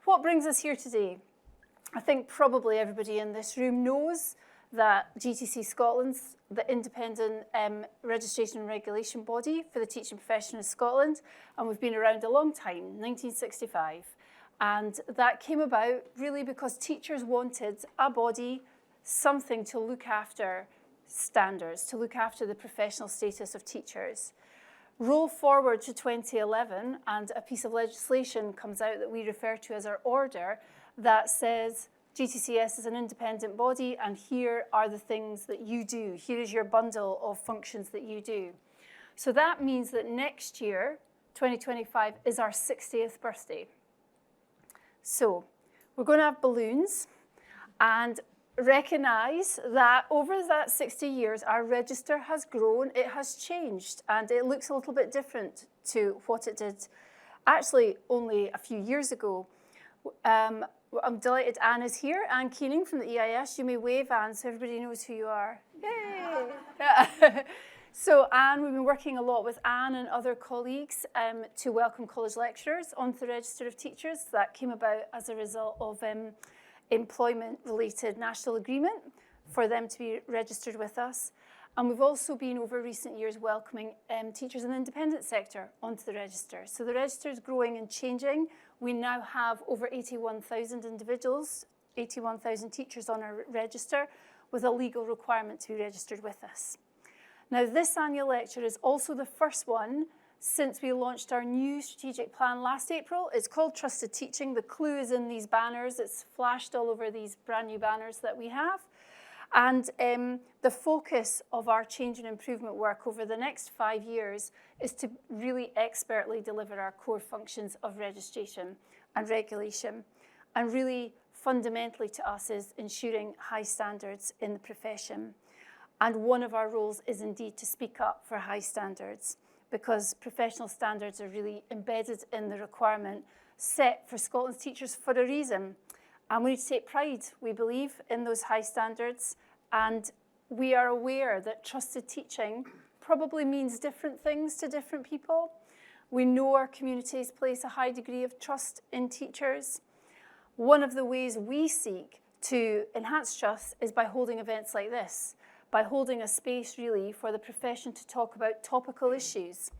what brings us here today? I think probably everybody in this room knows that GTC Scotland's the independent registration and regulation body for the teaching profession in Scotland, and we've been around a long time, 1965. And that came about really because teachers wanted a body, something to look after standards, to look after the professional status of teachers. Roll forward to 2011 and a piece of legislation comes out that we refer to as our order that says GTCS is an independent body and here are the things that you do. Here is your bundle of functions that you do. So that means that next year, 2025, is our 60th birthday. So we're going to have balloons and recognize that over that 60 years, our register has grown, it has changed, and it looks a little bit different to what it did actually only a few years ago. I'm delighted Anne is here. Anne Keening from the EIS. You may wave, Anne, so everybody knows who you are. Yay! So Anne, we've been working a lot with Anne and other colleagues to welcome college lecturers onto the Register of Teachers. That came about as a result of employment-related national agreement for them to be registered with us. And we've also been, over recent years, welcoming teachers in the independent sector onto the register. So the register is growing and changing. We now have over 81,000 individuals, 81,000 teachers on our register with a legal requirement to be registered with us. Now, this annual lecture is also the first one since we launched our new strategic plan last April. It's called Trusted Teaching. The clue is in these banners. It's flashed all over these brand new banners that we have. And the focus of our change and improvement work over the next 5 years is to really expertly deliver our core functions of registration and regulation. And really fundamentally to us is ensuring high standards in the profession. And one of our roles is indeed to speak up for high standards, because professional standards are really embedded in the requirement set for Scotland's teachers for a reason. And we need to take pride, we believe, in those high standards. And we are aware that trusted teaching probably means different things to different people. We know our communities place a high degree of trust in teachers. One of the ways we seek to enhance trust is by holding events like this, by holding a space really for the profession to talk about topical issues.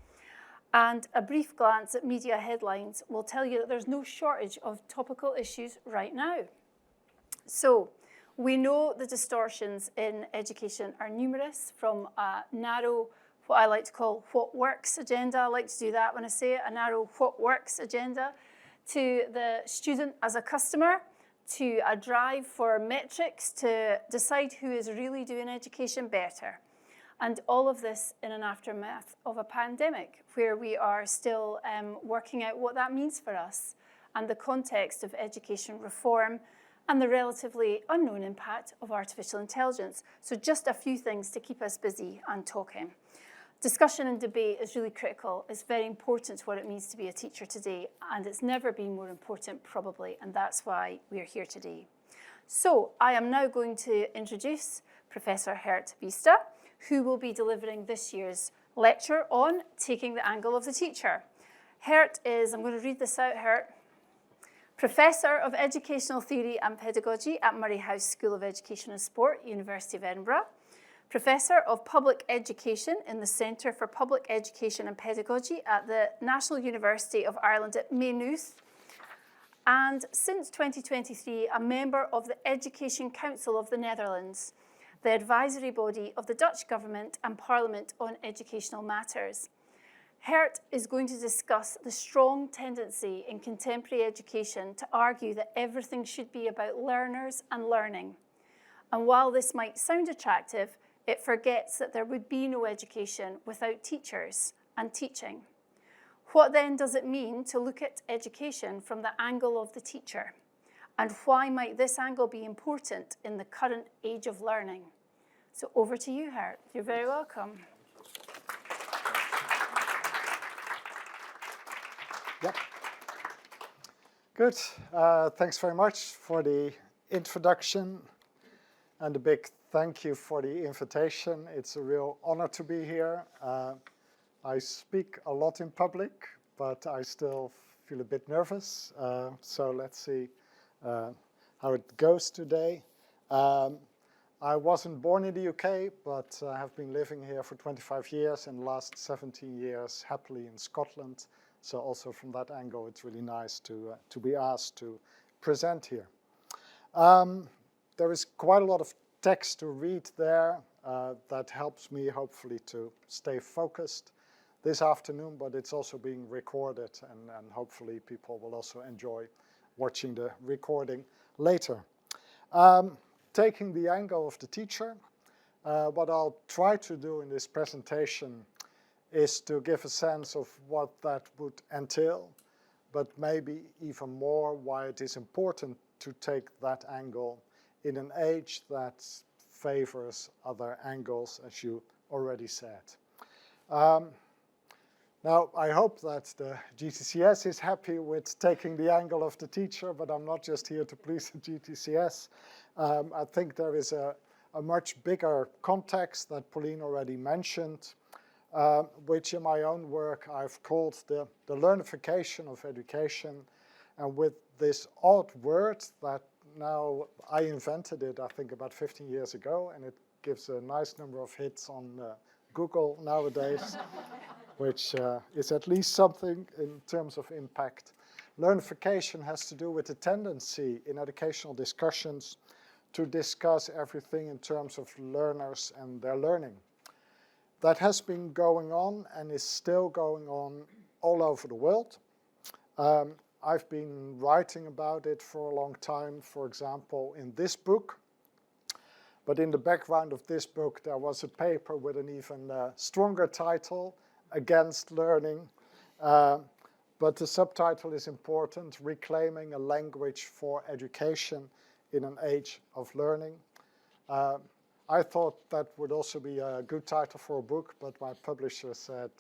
And a brief glance at media headlines will tell you that there's no shortage of topical issues right now. So we know the distortions in education are numerous, from a narrow, what I like to call what works agenda. I like to do that when I say it, a narrow what works agenda, to the student as a customer, to a drive for metrics to decide who is really doing education better. And all of this in an aftermath of a pandemic where we are still working out what that means for us and the context of education reform and the relatively unknown impact of artificial intelligence. So just a few things to keep us busy and talking. Discussion and debate is really critical. It's very important to what it means to be a teacher today, and it's never been more important probably, and that's why we're here today. So I am now going to introduce Professor Gert Biesta, who will be delivering this year's lecture on taking the angle of the teacher. Gert is, I'm going to read this out, Gert, Professor of Educational Theory and Pedagogy at Murray House School of Education and Sport, University of Edinburgh. Professor of Public Education in the Centre for Public Education and Pedagogy at the National University of Ireland at Maynooth. And since 2023, a member of the Education Council of the Netherlands, the advisory body of the Dutch government and Parliament on educational matters. Gert is going to discuss the strong tendency in contemporary education to argue that everything should be about learners and learning. And while this might sound attractive, it forgets that there would be no education without teachers and teaching. What then does it mean to look at education from the angle of the teacher? And why might this angle be important in the current age of learning? So over to you, Gert. You're very welcome. Yep. Good. Thanks very much for the introduction and a big thank you for the invitation. It's a real honor to be here. I speak a lot in public, but I still feel a bit nervous, so let's see how it goes today. I wasn't born in the UK, but I have been living here for 25 years and the last 17 years happily in Scotland. So also from that angle, it's really nice to be asked to present here. There is quite a lot of text to read there that helps me hopefully to stay focused this afternoon, but it's also being recorded and hopefully people will also enjoy watching the recording later. Taking the angle of the teacher, what I'll try to do in this presentation is to give a sense of what that would entail, but maybe even more why it is important to take that angle in an age that favors other angles, as you already said. Now, I hope that the GTCS is happy with taking the angle of the teacher, but I'm not just here to please the GTCS. I think there is a much bigger context that Pauline already mentioned, which in my own work I've called the learnification of education. And with this odd word that now I invented it, I think about 15 years ago, and it gives a nice number of hits on Google nowadays, which is at least something in terms of impact. Learnification has to do with the tendency in educational discussions to discuss everything in terms of learners and their learning. That has been going on and is still going on all over the world. I've been writing about it for a long time, for example, in this book. But in the background of this book, there was a paper with an even stronger title, Against Learning. But the subtitle is important, Reclaiming a Language for Education in an Age of Learning. I thought that would also be a good title for a book, but my publisher said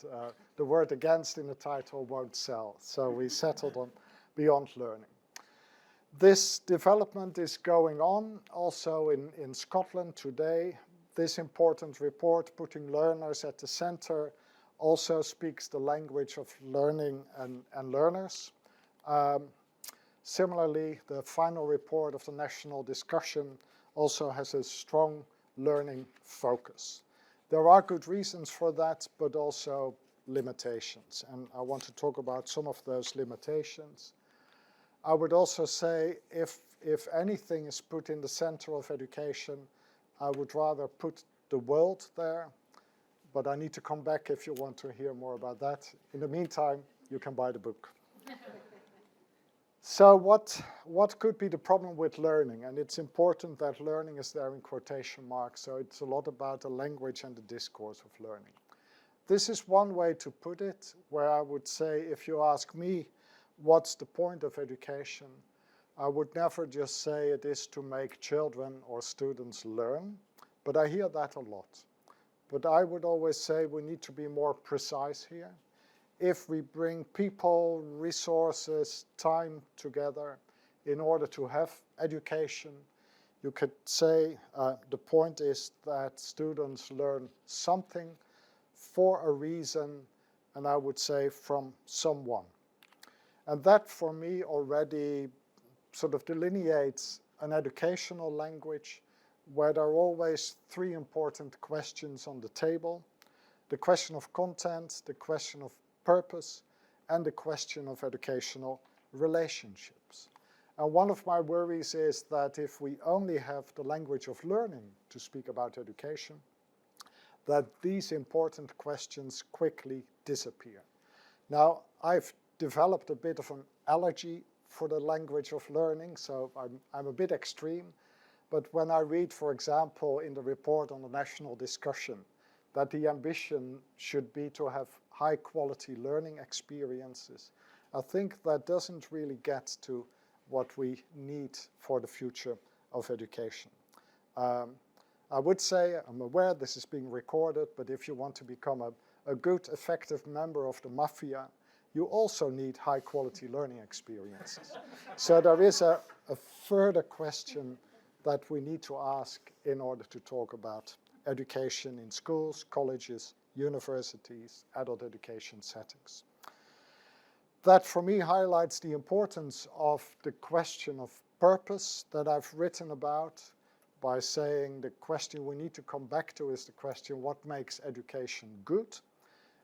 the word against in the title won't sell. So we settled on Beyond Learning. This development is going on also in Scotland today. This important report, Putting Learners at the Center, also speaks the language of learning and learners. Similarly, the final report of the national discussion also has a strong learning focus. There are good reasons for that, but also limitations. And I want to talk about some of those limitations. I would also say if anything is put in the center of education, I would rather put the world there. But I need to come back if you want to hear more about that. In the meantime, you can buy the book. So what could be the problem with learning? And it's important that learning is there in quotation marks. So it's a lot about the language and the discourse of learning. This is one way to put it, where I would say, if you ask me, what's the point of education? I would never just say it is to make children or students learn, but I hear that a lot. But I would always say we need to be more precise here. If we bring people, resources, time together in order to have education, you could say the point is that students learn something for a reason, and I would say from someone. And that for me already sort of delineates an educational language where there are always three important questions on the table: the question of content, the question of purpose, and the question of educational relationships. And one of my worries is that if we only have the language of learning to speak about education, that these important questions quickly disappear. Now, I've developed a bit of an allergy for the language of learning, so I'm a bit extreme. But when I read, for example, in the report on the national discussion, that the ambition should be to have high-quality learning experiences, I think that doesn't really get to what we need for the future of education. I would say, I'm aware this is being recorded, but if you want to become a good, effective member of the mafia, you also need high-quality learning experiences. So there is a further question that we need to ask in order to talk about education in schools, colleges, universities, adult education settings. that for me highlights the importance of the question of purpose that I've written about by saying the question we need to come back to is the question, what makes education good?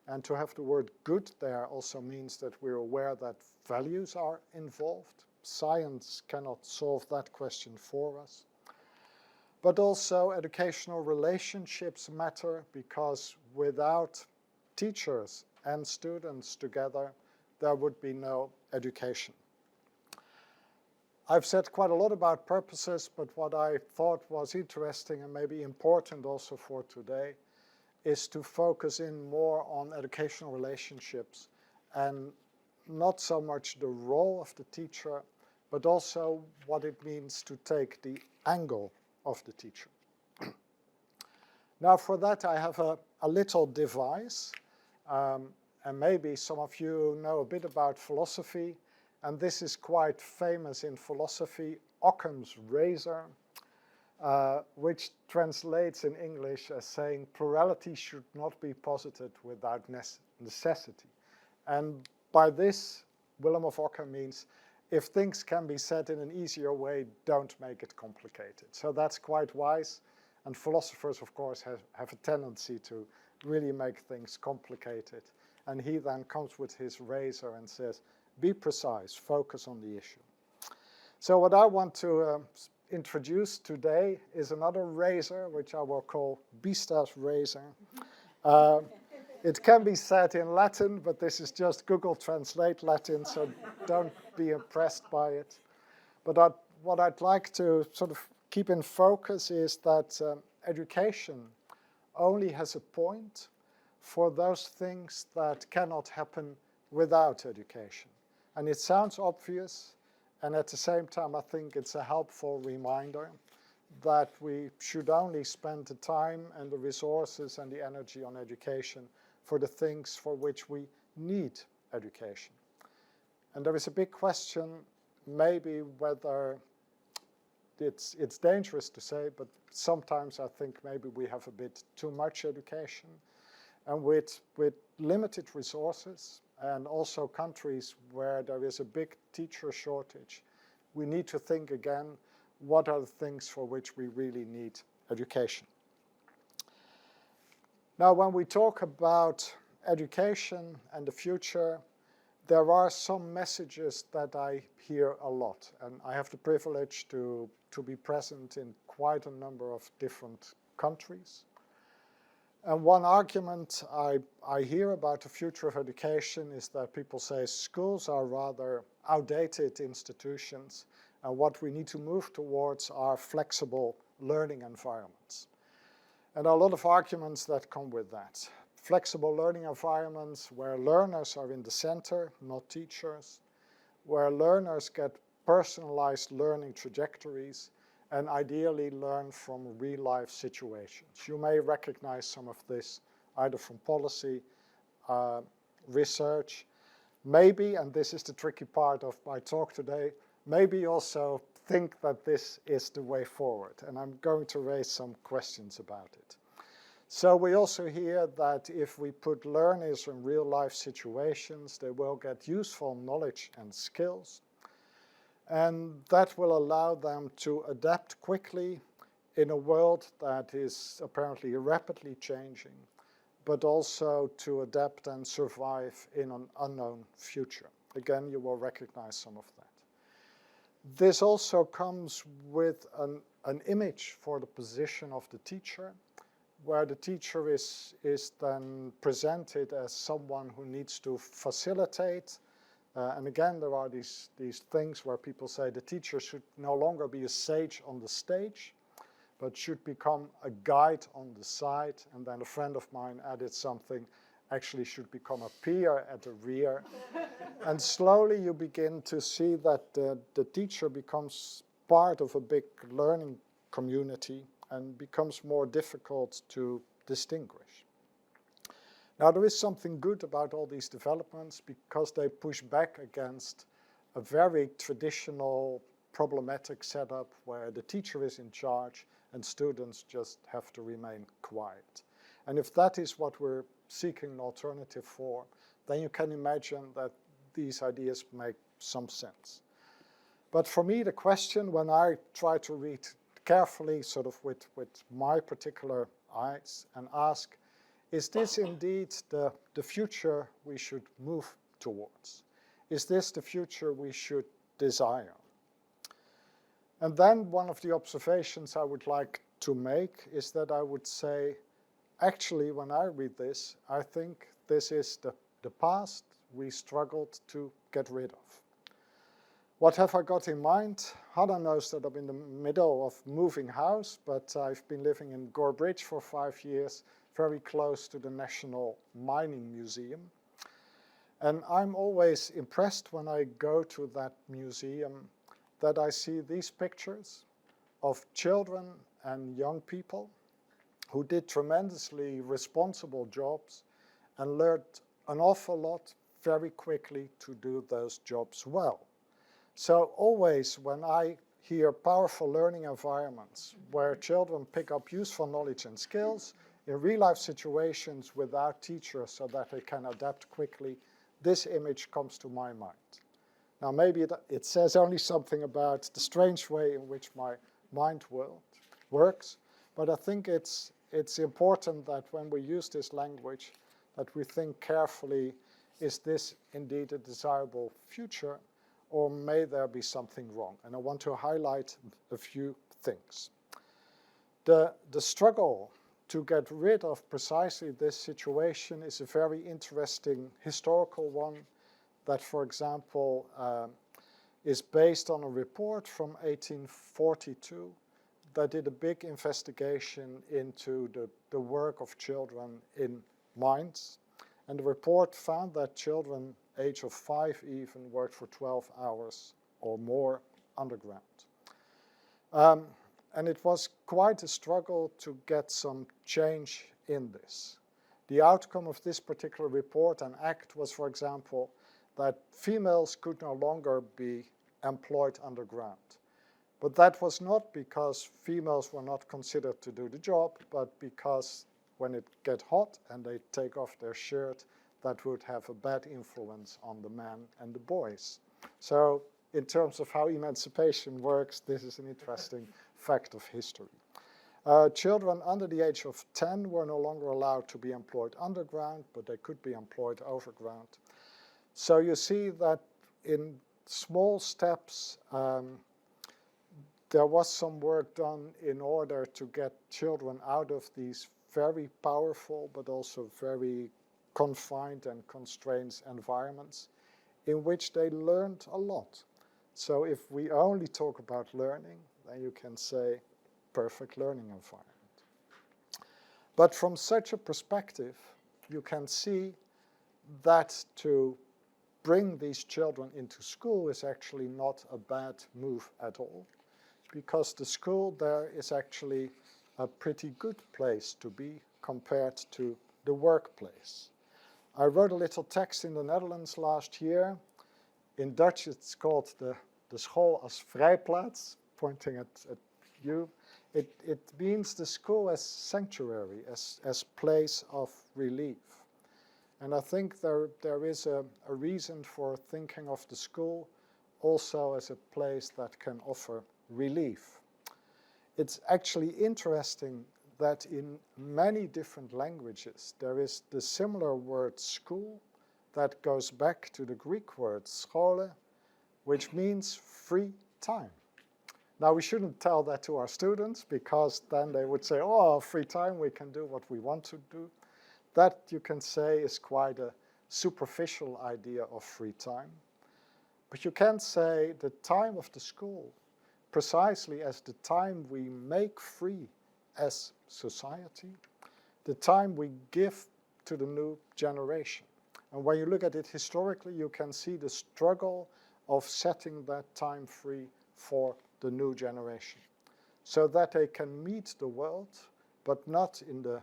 And to have the word good there also means that we're aware that values are involved. Science cannot solve that question for us. But also educational relationships matter, because without teachers and students together, there would be no education. I've said quite a lot about purposes, but what I thought was interesting and maybe important also for today is to focus in more on educational relationships and not so much the role of the teacher, but also what it means to take the angle of the teacher. Now for that I have a little device, and maybe some of you know a bit about philosophy, and this is quite famous in philosophy, Occam's razor, which translates in English as saying plurality should not be posited without necessity. And by this, Willem of Ockham means if things can be said in an easier way, don't make it complicated. So that's quite wise, and philosophers of course have a tendency to really make things complicated. And he then comes with his razor and says, be precise, focus on the issue. So what I want to introduce today is another razor, which I will call Biesta's razor. It can be said in Latin, but this is just Google Translate Latin, so don't be impressed by it. But what I'd like to sort of keep in focus is that education only has a point for those things that cannot happen without education. And it sounds obvious, and at the same time I think it's a helpful reminder that we should only spend the time and the resources and the energy on education for the things for which we need education. And there is a big question, maybe whether it's dangerous to say, but sometimes I think maybe we have a bit too much education. And with limited resources, and also countries where there is a big teacher shortage, we need to think again, what are the things for which we really need education? Now, when we talk about education and the future, there are some messages that I hear a lot, and I have the privilege to be present in quite a number of different countries. And one argument I hear about the future of education is that people say schools are rather outdated institutions, and what we need to move towards are flexible learning environments. And there are a lot of arguments that come with that. Flexible learning environments where learners are in the center, not teachers, where learners get personalized learning trajectories, and ideally learn from real-life situations. You may recognize some of this either from policy, research, maybe, and this is the tricky part of my talk today, maybe also think that this is the way forward, and I'm going to raise some questions about it. So we also hear that if we put learners in real-life situations, they will get useful knowledge and skills, and that will allow them to adapt quickly in a world that is apparently rapidly changing, but also to adapt and survive in an unknown future. Again, you will recognize some of that. This also comes with an image for the position of the teacher, where the teacher is then presented as someone who needs to facilitate. And again, there are these things where people say the teacher should no longer be a sage on the stage, but should become a guide on the side. And then a friend of mine added something, actually should become a peer at the rear. And slowly you begin to see that the teacher becomes part of a big learning community and becomes more difficult to distinguish. Now, there is something good about all these developments because they push back against a very traditional problematic setup where the teacher is in charge and students just have to remain quiet. And if that is what we're seeking an alternative for, then you can imagine that these ideas make some sense. But for me, the question, when I try to read carefully, sort of with my particular eyes, and ask, is this indeed the future we should move towards? Is this the future we should desire? And then one of the observations I would like to make is that I would say, actually, when I read this, I think this is the past we struggled to get rid of. What have I got in mind? Hannah knows that I'm in the middle of moving house, but I've been living in Gore Bridge for 5 years, very close to the National Mining Museum. And I'm always impressed when I go to that museum that I see these pictures of children and young people who did tremendously responsible jobs and learned an awful lot very quickly to do those jobs well. So always when I hear powerful learning environments where children pick up useful knowledge and skills in real-life situations without teachers so that they can adapt quickly, this image comes to my mind. Now maybe it says only something about the strange way in which my mind works, but I think it's important that when we use this language that we think carefully, is this indeed a desirable future, or may there be something wrong? And I want to highlight a few things. The struggle to get rid of precisely this situation is a very interesting historical one that, for example, is based on a report from 1842 that did a big investigation into the work of children in mines. And the report found that children age of 5 even worked for 12 hours or more underground. And it was quite a struggle to get some change in this. The outcome of this particular report and act was, for example, that females could no longer be employed underground. But that was not because females were not considered to do the job, but because when it gets hot and they take off their shirt, that would have a bad influence on the men and the boys. So in terms of how emancipation works, this is an interesting fact of history. Children under the age of 10 were no longer allowed to be employed underground, but they could be employed overground. So you see that in small steps, there was some work done in order to get children out of these very powerful but also very confined and constrained environments in which they learned a lot. So if we only talk about learning, then you can say perfect learning environment. But from such a perspective, you can see that to bring these children into school is actually not a bad move at all, because the school there is actually a pretty good place to be compared to the workplace. I wrote a little text in the Netherlands last year. In Dutch it's called de school als vrijplaats, pointing at you. It means the school as sanctuary, as place of relief. And I think there is a reason for thinking of the school also as a place that can offer relief. It's actually interesting that in many different languages there is the similar word school that goes back to the Greek word schole, which means free time. Now we shouldn't tell that to our students because then they would say, oh, free time, we can do what we want to do. That, you can say, is quite a superficial idea of free time. But you can say the time of the school, precisely as the time we make free as society, the time we give to the new generation. And when you look at it historically, you can see the struggle of setting that time free for the new generation, so that they can meet the world, but not in the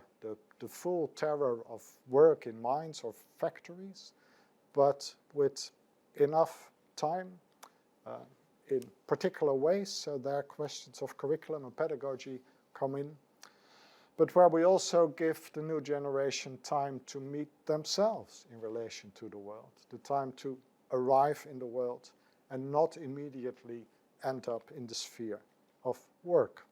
full terror of work in mines or factories, but with enough time in particular ways. So there are questions of curriculum and pedagogy come in, but where we also give the new generation time to meet themselves in relation to the world, the time to arrive in the world and not immediately end up in the sphere of work.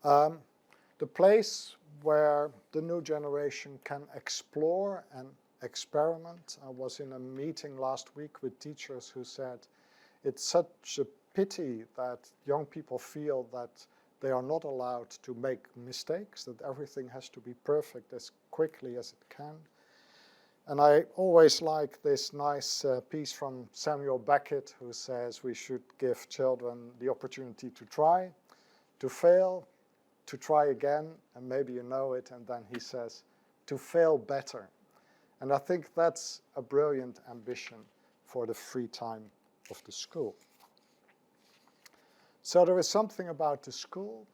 The place where the new generation can explore and experiment. I was in a meeting last week with teachers who said it's such a pity that young people feel that they are not allowed to make mistakes, that everything has to be perfect as quickly as it can. And I always like this nice piece from Samuel Beckett, who says we should give children the opportunity to try, to fail, to try again, and maybe you know it, and then he says, to fail better. And I think that's a brilliant ambition for the free time of the school. So there is something about the school.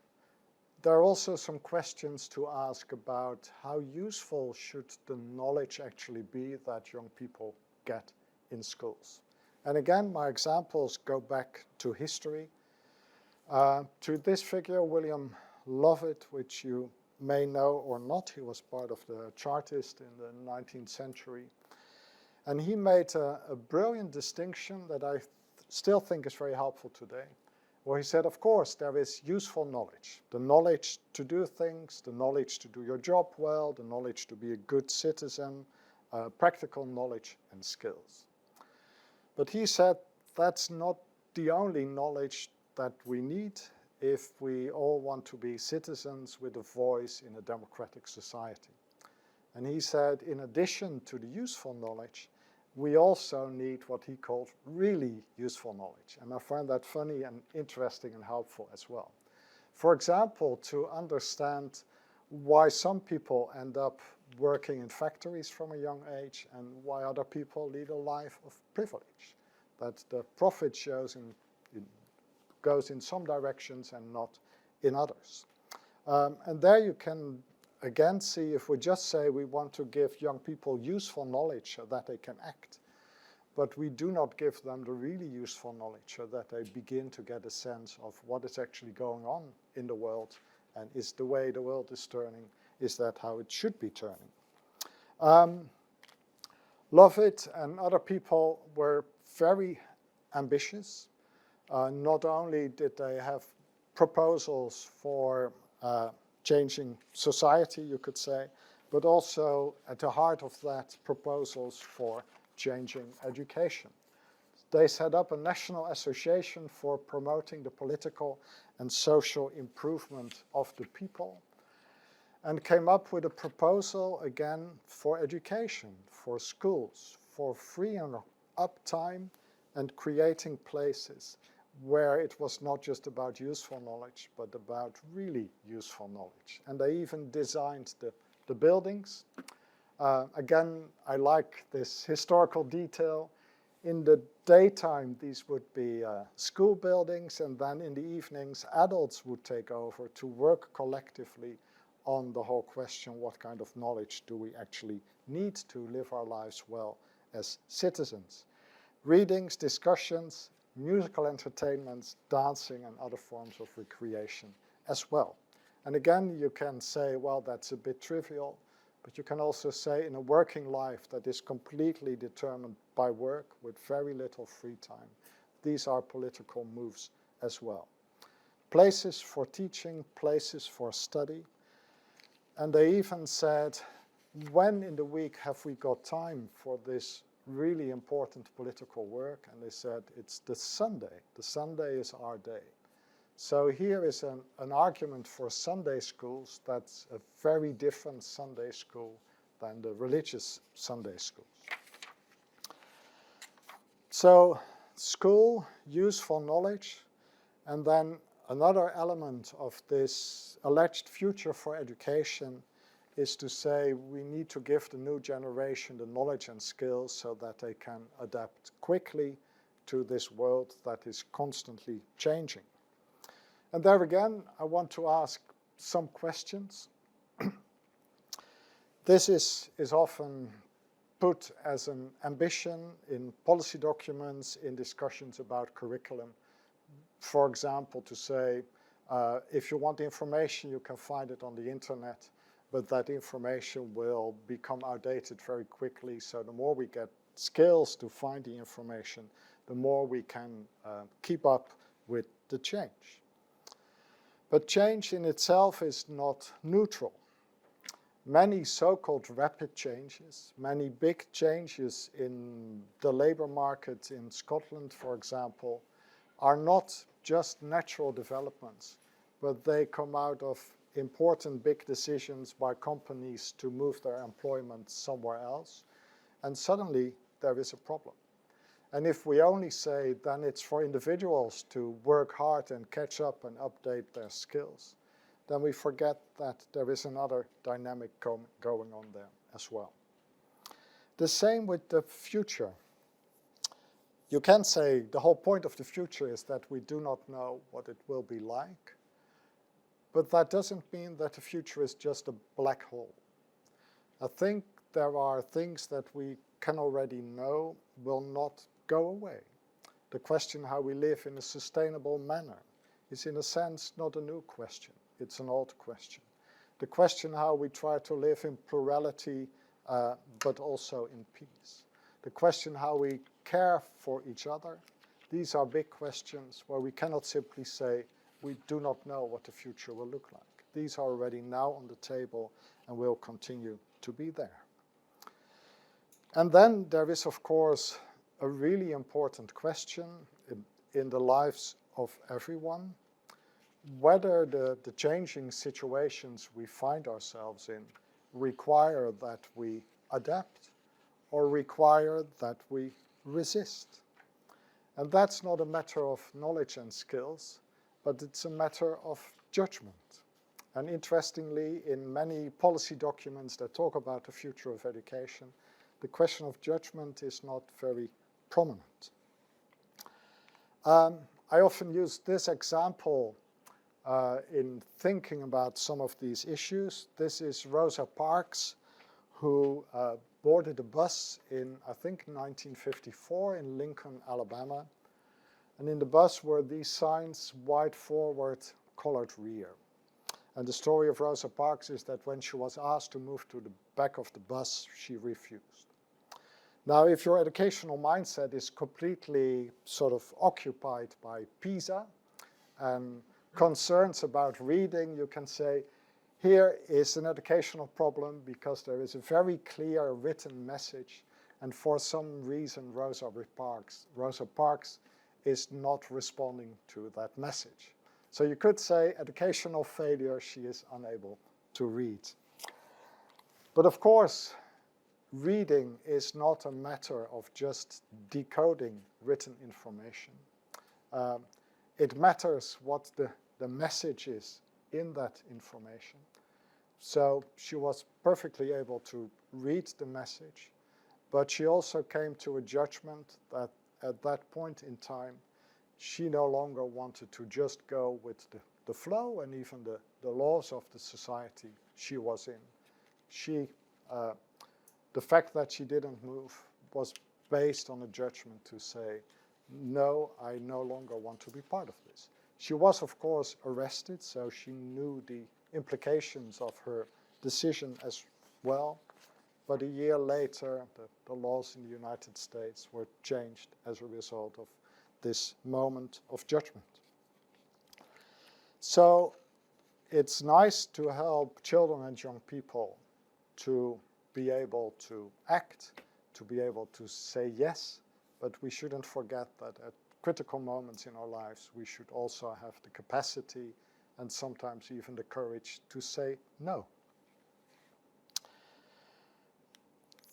There are also some questions to ask about how useful should the knowledge actually be that young people get in schools. And again, my examples go back to history. To this figure, William Lovett, which you may know or not. He was part of the Chartists in the 19th century. And he made a brilliant distinction that I still think is very helpful today, where he said, of course, there is useful knowledge. The knowledge to do things, the knowledge to do your job well, the knowledge to be a good citizen, practical knowledge and skills. But he said that's not the only knowledge that we need if we all want to be citizens with a voice in a democratic society. And he said, in addition to the useful knowledge, we also need what he called really useful knowledge. And I find that funny and interesting and helpful as well. For example, to understand why some people end up working in factories from a young age and why other people lead a life of privilege. That the profit goes in some directions and not in others. And there you can again see, if we just say we want to give young people useful knowledge so that they can act, but we do not give them the really useful knowledge so that they begin to get a sense of what is actually going on in the world, and is the way the world is turning, is that how it should be turning. Lovett and other people were very ambitious. Not only did they have proposals for changing society, you could say, but also at the heart of that, proposals for changing education. They set up a national association for promoting the political and social improvement of the people, and came up with a proposal again for education, for schools, for free and uptime, and creating places where it was not just about useful knowledge, but about really useful knowledge. And they even designed the buildings. Again, I like this historical detail. In the daytime, these would be school buildings, and then in the evenings, adults would take over to work collectively on the whole question, what kind of knowledge do we actually need to live our lives well as citizens? Readings, discussions, musical entertainments, dancing, and other forms of recreation as well. And again, you can say, well, that's a bit trivial, but you can also say in a working life that is completely determined by work with very little free time, these are political moves as well. Places for teaching, places for study. And they even said, when in the week have we got time for this really important political work? And they said, it's the Sunday. The Sunday is our day. So here is an argument for Sunday schools that's a very different Sunday school than the religious Sunday schools. So school, useful knowledge, and then another element of this alleged future for education is to say we need to give the new generation the knowledge and skills so that they can adapt quickly to this world that is constantly changing. And there again, I want to ask some questions. This is often put as an ambition in policy documents, in discussions about curriculum. For example, to say, if you want information, you can find it on the internet, but that information will become outdated very quickly. So the more we get skills to find the information, the more we can keep up with the change. But change in itself is not neutral. Many so-called rapid changes, many big changes in the labor market in Scotland, for example, are not just natural developments, but they come out of important big decisions by companies to move their employment somewhere else, and suddenly there is a problem. And if we only say then it's for individuals to work hard and catch up and update their skills, then we forget that there is another dynamic going on there as well. The same with the future. You can say the whole point of the future is that we do not know what it will be like, but that doesn't mean that the future is just a black hole. I think there are things that we can already know will not go away. The question how we live in a sustainable manner is in a sense not a new question. It's an old question. The question how we try to live in plurality, but also in peace. The question how we care for each other. These are big questions where we cannot simply say we do not know what the future will look like. These are already now on the table and will continue to be there. And then there is, of course, a really important question in the lives of everyone, whether the changing situations we find ourselves in require that we adapt or require that we resist. And that's not a matter of knowledge and skills, but it's a matter of judgment. And interestingly, in many policy documents that talk about the future of education, the question of judgment is not very prominent. I often use this example in thinking about some of these issues. This is Rosa Parks, who boarded a bus in, I think, 1954 in Lincoln, Alabama. And in the bus were these signs, white forward, colored rear. And the story of Rosa Parks is that when she was asked to move to the back of the bus, she refused. Now, if your educational mindset is completely sort of occupied by PISA and concerns about reading, you can say, here is an educational problem because there is a very clear written message, and for some reason Rosa Parks is not responding to that message. So you could say educational failure, she is unable to read. But of course, reading is not a matter of just decoding written information. It matters what the message is in that information. So she was perfectly able to read the message, but she also came to a judgment that at that point in time, she no longer wanted to just go with the flow and even the laws of the society she was in. The fact that she didn't move was based on a judgment to say, no, I no longer want to be part of this. She was, of course, arrested, so she knew the implications of her decision as well. But a year later, the laws in the United States were changed as a result of this moment of judgment. So it's nice to help children and young people to be able to act, to be able to say yes, but we shouldn't forget that at critical moments in our lives, we should also have the capacity and sometimes even the courage to say no.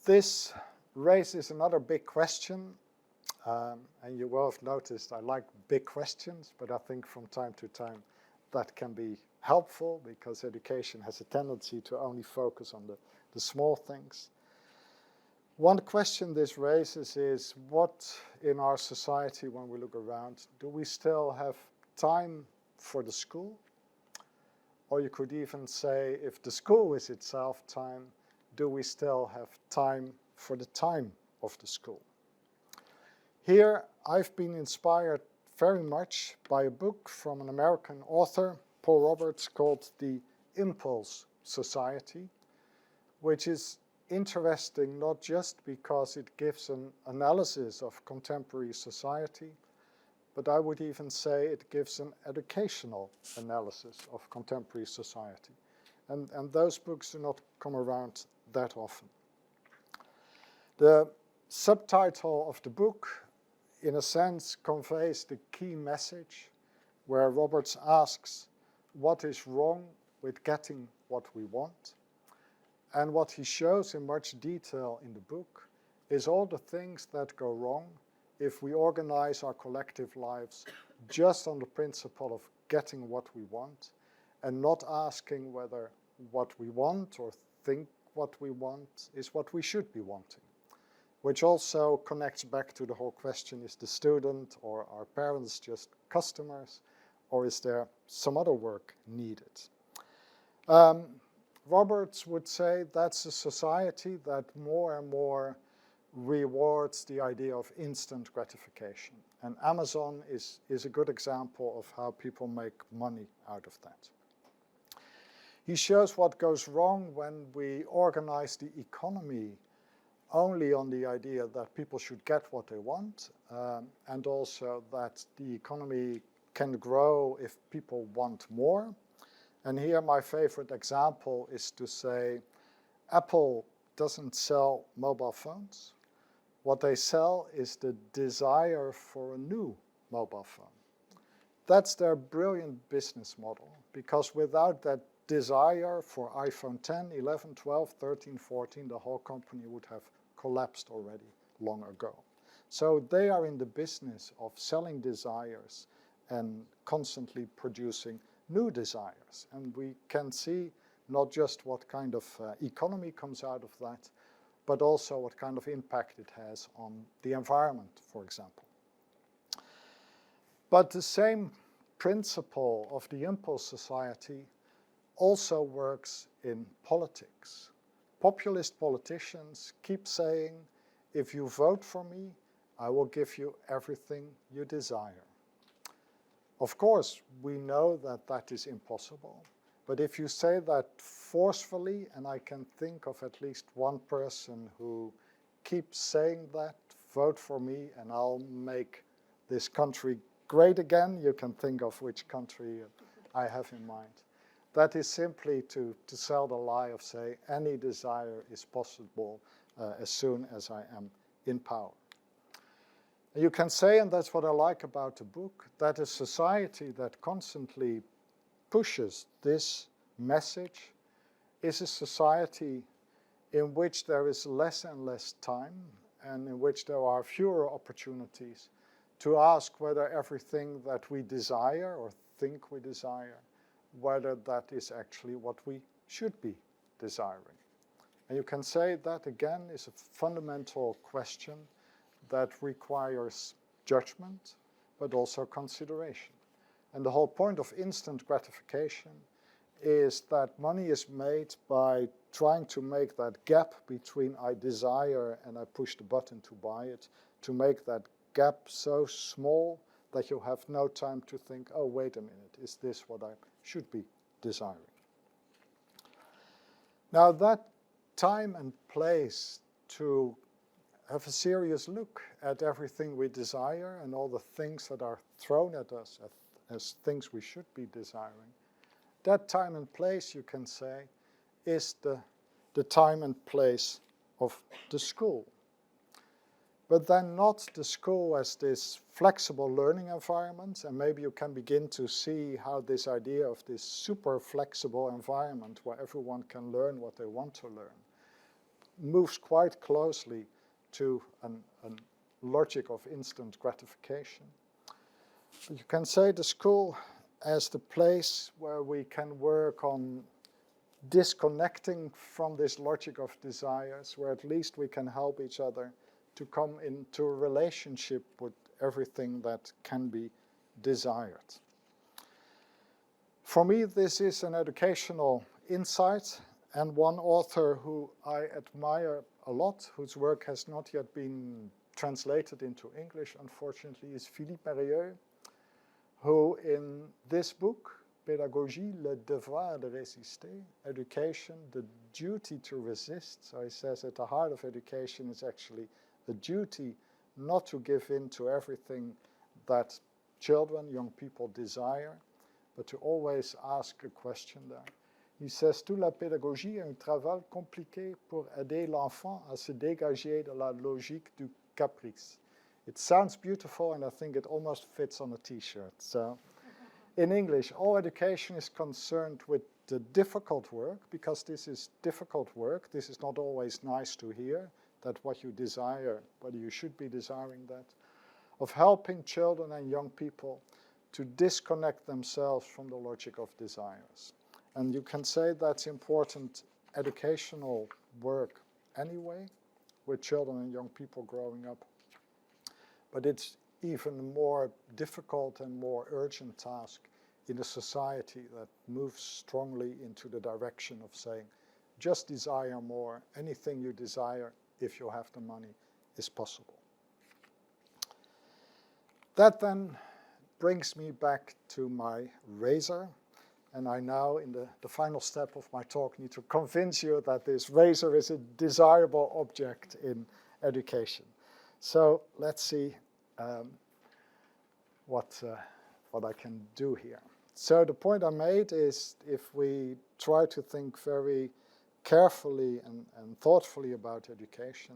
This raises another big question, and you will have noticed I like big questions, but I think from time to time that can be helpful because education has a tendency to only focus on the small things. One question this raises is what in our society, when we look around, do we still have time for the school? Or you could even say, if the school is itself time, do we still have time for the time of the school? Here, I've been inspired very much by a book from an American author, Paul Roberts, called The Impulse Society, which is interesting not just because it gives an analysis of contemporary society, but I would even say it gives an educational analysis of contemporary society. And those books do not come around that often. The subtitle of the book, in a sense, conveys the key message where Roberts asks, what is wrong with getting what we want? And what he shows in much detail in the book is all the things that go wrong if we organize our collective lives just on the principle of getting what we want and not asking whether what we want or think what we want is what we should be wanting, which also connects back to the whole question, is the student or our parents just customers, or is there some other work needed? Roberts would say that's a society that more and more rewards the idea of instant gratification. And Amazon is a good example of how people make money out of that. He shows what goes wrong when we organize the economy only on the idea that people should get what they want, and also that the economy can grow if people want more. And here my favorite example is to say, Apple doesn't sell mobile phones. What they sell is the desire for a new mobile phone. That's their brilliant business model, because without that desire for iPhone 10, 11, 12, 13, 14, the whole company would have collapsed already long ago. So they are in the business of selling desires and constantly producing new desires. And we can see not just what kind of economy comes out of that, but also what kind of impact it has on the environment, for example. But the same principle of the impulse society also works in politics. Populist politicians keep saying, if you vote for me, I will give you everything you desire. Of course, we know that that is impossible. But if you say that forcefully, and I can think of at least one person who keeps saying that, vote for me and I'll make this country great again, you can think of which country I have in mind. That is simply to sell the lie of say any desire is possible as soon as I am in power. You can say, and that's what I like about the book, that a society that constantly pushes this message is a society in which there is less and less time and in which there are fewer opportunities to ask whether everything that we desire or think we desire, whether that is actually what we should be desiring. And you can say that again is a fundamental question that requires judgment, but also consideration. And the whole point of instant gratification is that money is made by trying to make that gap between I desire and I push the button to buy it, to make that gap so small that you have no time to think, oh, wait a minute, is this what I should be desiring? Now that time and place to have a serious look at everything we desire and all the things that are thrown at us as things we should be desiring. That time and place, you can say, is the time and place of the school. But then not the school as this flexible learning environment, and maybe you can begin to see how this idea of this super flexible environment where everyone can learn what they want to learn moves quite closely to a logic of instant gratification. But you can say the school as the place where we can work on disconnecting from this logic of desires, where at least we can help each other to come into a relationship with everything that can be desired. For me, this is an educational insight, and one author who I admire a lot, whose work has not yet been translated into English, unfortunately, is Philippe Mérieux, who in this book pédagogie, le devoir de résister. Education, the duty to resist. So he says at the heart of education is actually a duty not to give in to everything that children, young people desire, but to always ask a question there. Il says, toute la pédagogie est un travail compliqué pour aider l'enfant à se dégager de la logique du caprice. It sounds beautiful, and I think it almost fits on a t-shirt. So, in English, all education is concerned with the difficult work, because this is difficult work. This is not always nice to hear, that what you desire, whether you should be desiring that, of helping children and young people to disconnect themselves from the logic of desires. And you can say that's important educational work anyway, with children and young people growing up. But it's even more difficult and more urgent task in a society that moves strongly into the direction of saying, just desire more. Anything you desire, if you have the money, is possible. That then brings me back to my razor. And I now, in the final step of my talk, need to convince you that this razor is a desirable object in education. So let's see what I can do here. So the point I made is, if we try to think very carefully and thoughtfully about education,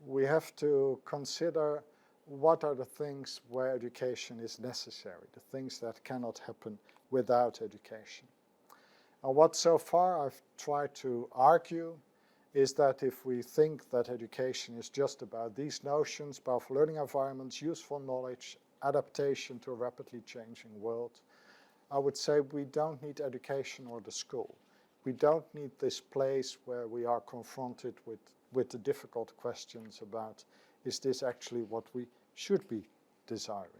we have to consider what are the things where education is necessary, the things that cannot happen without education. And what so far I've tried to argue is that if we think that education is just about these notions, powerful learning environments, useful knowledge, adaptation to a rapidly changing world, I would say we don't need education or the school. We don't need this place where we are confronted with the difficult questions about, is this actually what we should be desiring?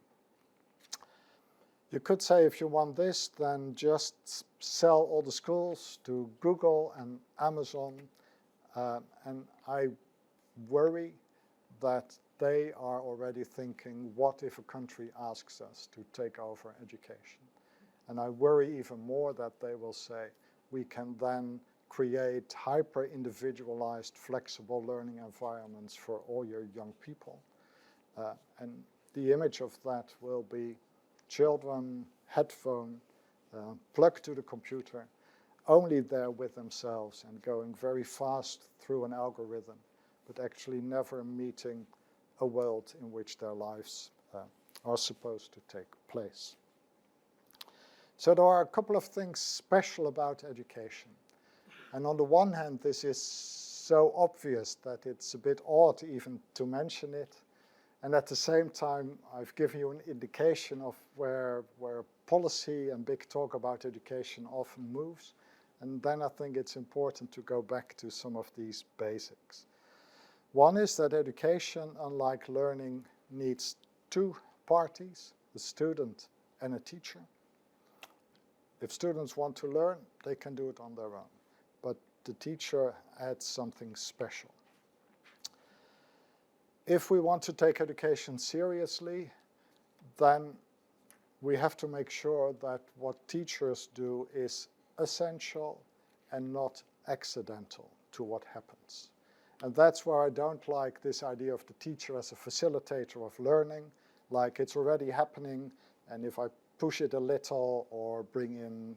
You could say, if you want this, then just sell all the schools to Google and Amazon. And I worry that they are already thinking, what if a country asks us to take over education? And I worry even more that they will say, we can then create hyper-individualized, flexible learning environments for all your young people. And the image of that will be children, headphone, plugged to the computer, only there with themselves and going very fast through an algorithm, but actually never meeting a world in which their lives are supposed to take place. So there are a couple of things special about education. And on the one hand, this is so obvious that it's a bit odd even to mention it. And at the same time, I've given you an indication of where policy and big talk about education often moves. And then I think it's important to go back to some of these basics. One is that education, unlike learning, needs two parties, the student and a teacher. If students want to learn, they can do it on their own. But the teacher adds something special. If we want to take education seriously, then we have to make sure that what teachers do is essential and not accidental to what happens. And that's where I don't like this idea of the teacher as a facilitator of learning, like it's already happening, and if I push it a little or bring in,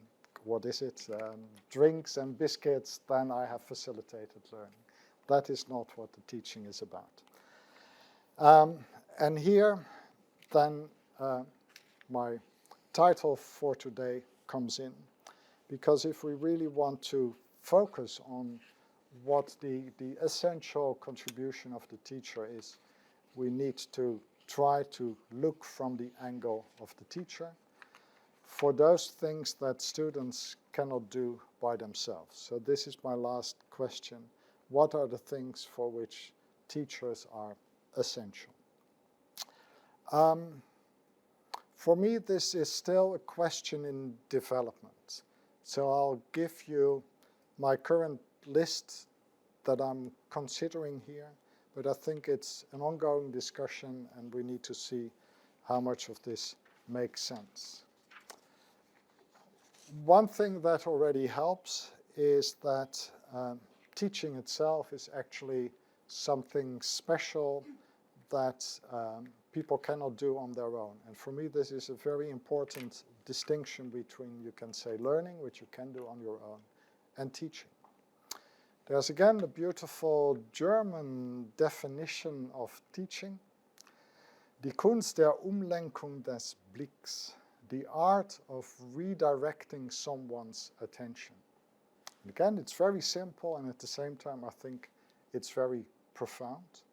drinks and biscuits, then I have facilitated learning. That is not what the teaching is about. And here, then, my title for today comes in. Because if we really want to focus on what the essential contribution of the teacher is, we need to try to look from the angle of the teacher for those things that students cannot do by themselves. So this is my last question. What are the things for which teachers are essential? For me, this is still a question in development. So I'll give you my current list that I'm considering here, but I think it's an ongoing discussion and we need to see how much of this makes sense. One thing that already helps is that teaching itself is actually something special that people cannot do on their own. And for me, this is a very important distinction between, you can say, learning, which you can do on your own, and teaching. There's again a beautiful German definition of teaching. Die Kunst der Umlenkung des Blicks, the art of redirecting someone's attention. And again, it's very simple, and at the same time, I think it's very profound,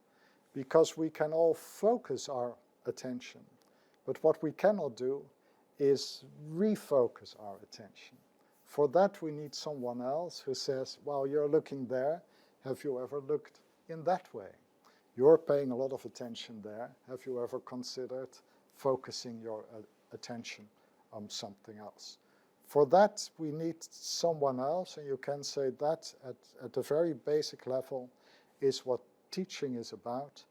because we can all focus our attention, but what we cannot do is refocus our attention. For that, we need someone else who says, well, you're looking there. Have you ever looked in that way? You're paying a lot of attention there. Have you ever considered focusing your attention on something else? For that, we need someone else, and you can say that at a very basic level is what teaching is about.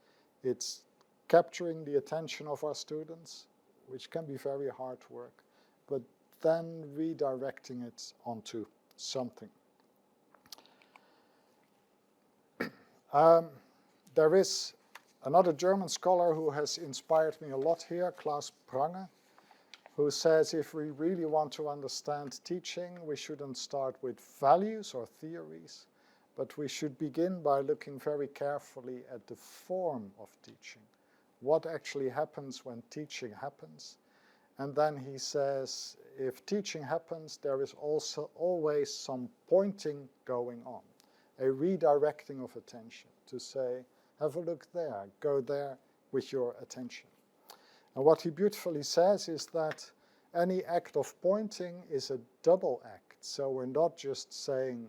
It's capturing the attention of our students, which can be very hard work, but then redirecting it onto something. There is another German scholar who has inspired me a lot here, Klaus Prange, who says if we really want to understand teaching, we shouldn't start with values or theories, but we should begin by looking very carefully at the form of teaching. What actually happens when teaching happens? And then he says, if teaching happens, there is also always some pointing going on, a redirecting of attention to say, have a look there, go there with your attention. And what he beautifully says is that any act of pointing is a double act. So we're not just saying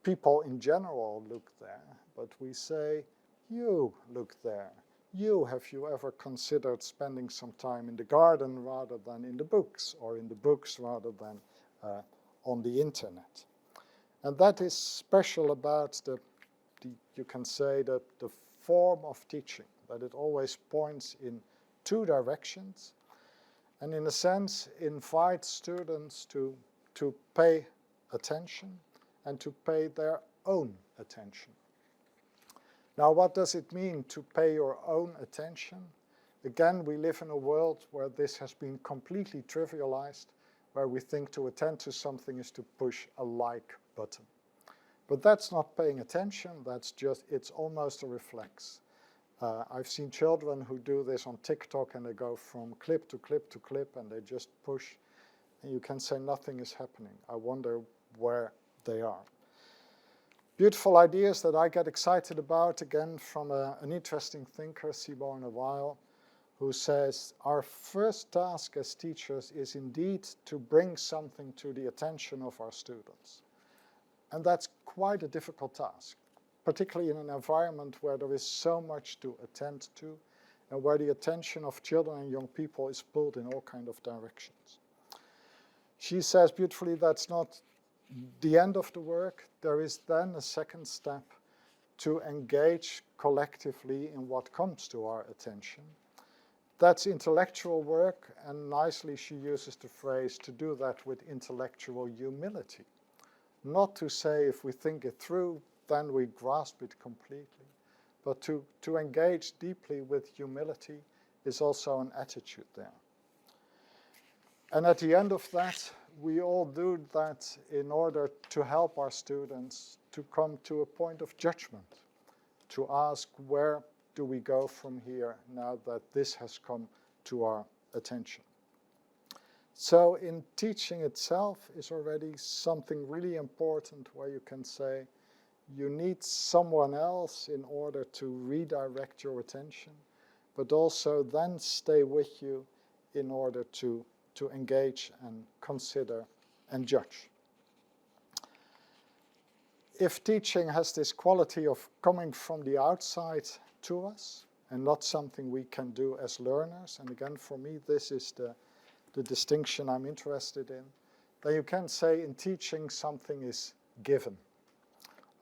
people in general look there, but we say, you look there. Have you ever considered spending some time in the garden rather than in the books, or in the books rather than on the internet? And that is special about you can say that the form of teaching, that it always points in two directions, and in a sense invites students to pay attention and to pay their own attention. Now, what does it mean to pay your own attention? Again, we live in a world where this has been completely trivialized, where we think to attend to something is to push a like button. But that's not paying attention, it's almost a reflex. I've seen children who do this on TikTok, and they go from clip to clip to clip, and they just push, and you can say nothing is happening. I wonder where they are. Beautiful ideas that I get excited about, again, from an interesting thinker, Simone Weil, who says, our first task as teachers is indeed to bring something to the attention of our students. And that's quite a difficult task, particularly in an environment where there is so much to attend to, and where the attention of children and young people is pulled in all kinds of directions. She says beautifully, that's not the end of the work. There is then a second step to engage collectively in what comes to our attention. That's intellectual work, and nicely she uses the phrase to do that with intellectual humility. Not to say if we think it through, then we grasp it completely, but to engage deeply with humility is also an attitude there. And at the end of that, we all do that in order to help our students to come to a point of judgment, to ask where do we go from here now that this has come to our attention. So in teaching itself is already something really important where you can say you need someone else in order to redirect your attention, but also then stay with you in order to engage and consider and judge. If teaching has this quality of coming from the outside to us and not something we can do as learners, and again for me this is the distinction I'm interested in, then you can say in teaching something is given.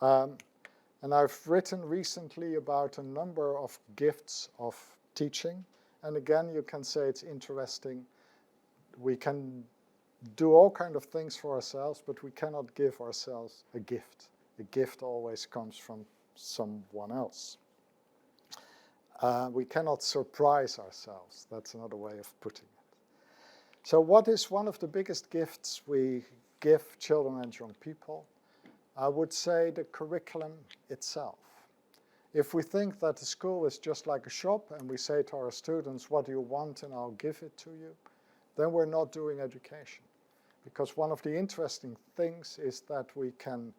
And I've written recently about a number of gifts of teaching, and again you can say it's interesting. We can do all kinds of things for ourselves, but we cannot give ourselves a gift. A gift always comes from someone else. We cannot surprise ourselves. That's another way of putting it. So what is one of the biggest gifts we give children and young people? I would say the curriculum itself. If we think that the school is just like a shop and we say to our students, what do you want and I'll give it to you, then we're not doing education. Because one of the interesting things is that we can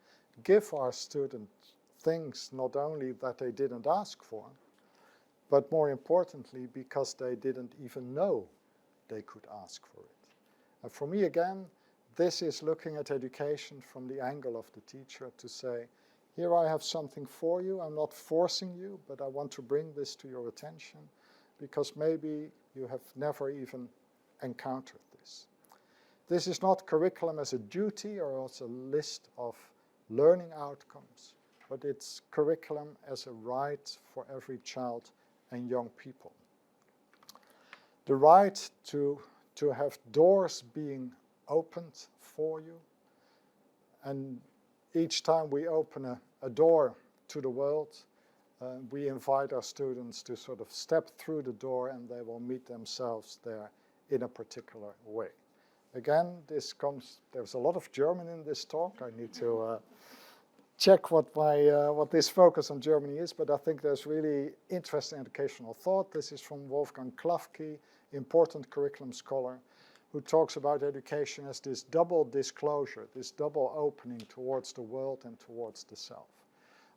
give our students things not only that they didn't ask for, but more importantly, because they didn't even know they could ask for it. And for me, again, this is looking at education from the angle of the teacher to say, here I have something for you. I'm not forcing you, but I want to bring this to your attention because maybe you have never even encountered this. This is not curriculum as a duty or as a list of learning outcomes, but it's curriculum as a right for every child and young people. The right to have doors being opened for you, and each time we open a door to the world, we invite our students to sort of step through the door and they will meet themselves there in a particular way. Again, there's a lot of German in this talk. I need to check what this focus on Germany is, but I think there's really interesting educational thought. This is from Wolfgang Klafki, important curriculum scholar, who talks about education as this double disclosure, this double opening towards the world and towards the self.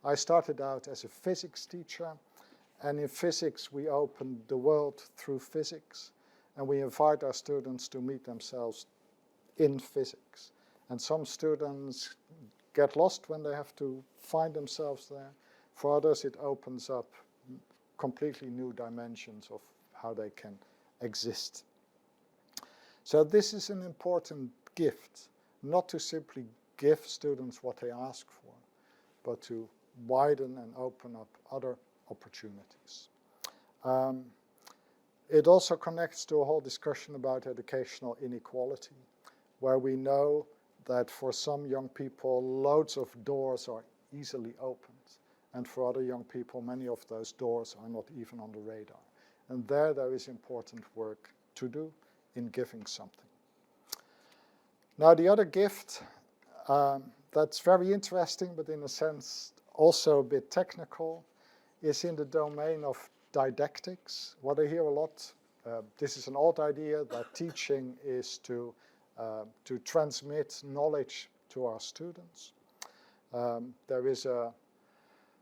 I started out as a physics teacher, and in physics we open the world through physics, and we invite our students to meet themselves in physics. And some students get lost when they have to find themselves there. For others, it opens up completely new dimensions of how they can exist. So this is an important gift, not to simply give students what they ask for, but to widen and open up other opportunities. It also connects to a whole discussion about educational inequality, where we know that for some young people, loads of doors are easily opened, and for other young people, many of those doors are not even on the radar. And there is important work to do in giving something. Now, the other gift that's very interesting, but in a sense also a bit technical, is in the domain of didactics. What I hear a lot, this is an old idea, that teaching is to transmit knowledge to our students. There is a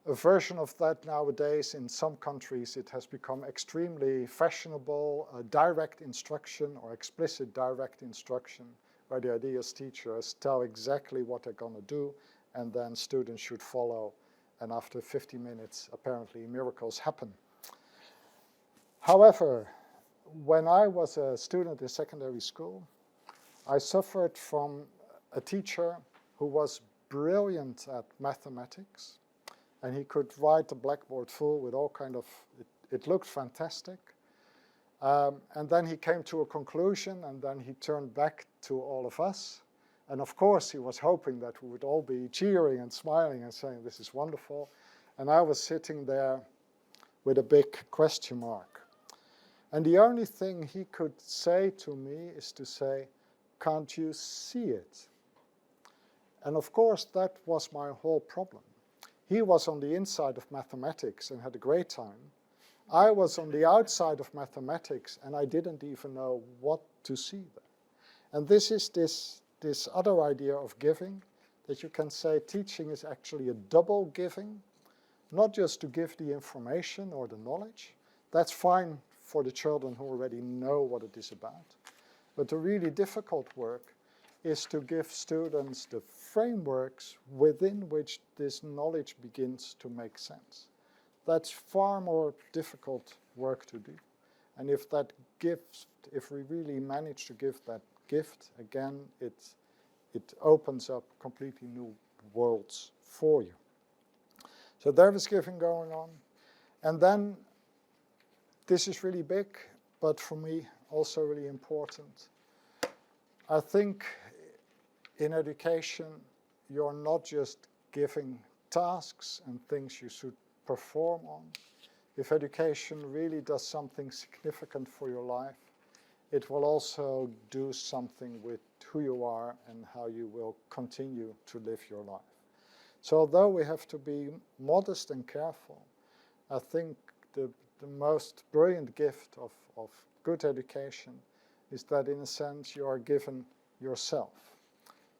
version of that nowadays. In some countries it has become extremely fashionable, direct instruction or explicit direct instruction, where the idea is teachers tell exactly what they're going to do and then students should follow, and after 50 minutes apparently miracles happen. However, when I was a student in secondary school, I suffered from a teacher who was brilliant at mathematics, and he could write the blackboard full with all kind of, it looked fantastic. And then he came to a conclusion, and then he turned back to all of us. And of course, he was hoping that we would all be cheering and smiling and saying, this is wonderful. And I was sitting there with a big question mark. And the only thing he could say to me is to say, can't you see it? And of course, that was my whole problem. He was on the inside of mathematics and had a great time. I was on the outside of mathematics and I didn't even know what to see there. And this is this other idea of giving, that you can say teaching is actually a double giving, not just to give the information or the knowledge. That's fine for the children who already know what it is about. But the really difficult work is to give students the frameworks within which this knowledge begins to make sense. That's far more difficult work to do. And if we really manage to give that gift, again, it opens up completely new worlds for you. So there is giving going on. And then, this is really big, but for me also really important. I think in education, you're not just giving tasks and things you should perform on. If education really does something significant for your life, it will also do something with who you are and how you will continue to live your life. So although we have to be modest and careful, I think the most brilliant gift of good education is that in a sense you are given yourself.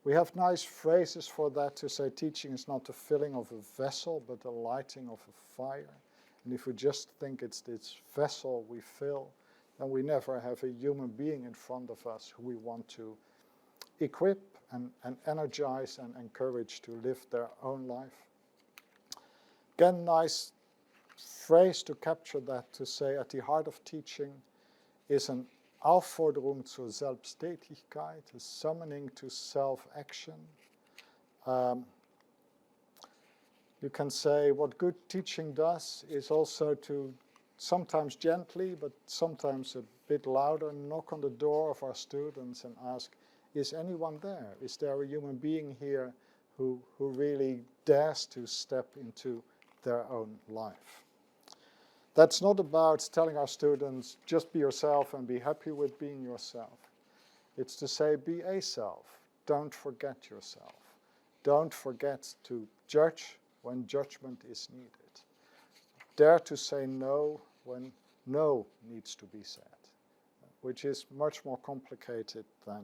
We have nice phrases for that to say teaching is not the filling of a vessel but the lighting of a fire. And if we just think it's this vessel we fill, then we never have a human being in front of us who we want to equip and energize and encourage to live their own life. Again, nice phrase to capture that, to say at the heart of teaching is an Aufforderung zur Selbsttätigkeit, a summoning to self-action. You can say what good teaching does is also to sometimes gently, but sometimes a bit louder, knock on the door of our students and ask, is anyone there? Is there a human being here who really dares to step into their own life? That's not about telling our students, just be yourself and be happy with being yourself. It's to say, be a self. Don't forget yourself. Don't forget to judge when judgment is needed. Dare to say no when no needs to be said, which is much more complicated than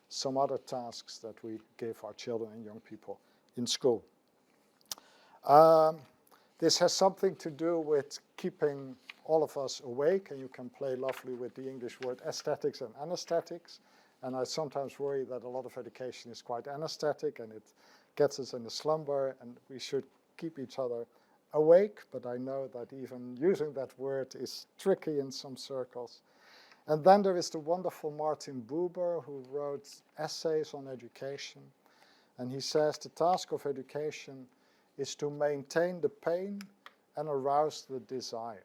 some other tasks that we give our children and young people in school. This has something to do with keeping all of us awake, and you can play lovely with the English word aesthetics and anesthetics. And I sometimes worry that a lot of education is quite anesthetic and it gets us in a slumber, and we should keep each other awake, but I know that even using that word is tricky in some circles. And then there is the wonderful Martin Buber, who wrote essays on education. And he says the task of education is to maintain the pain and arouse the desire.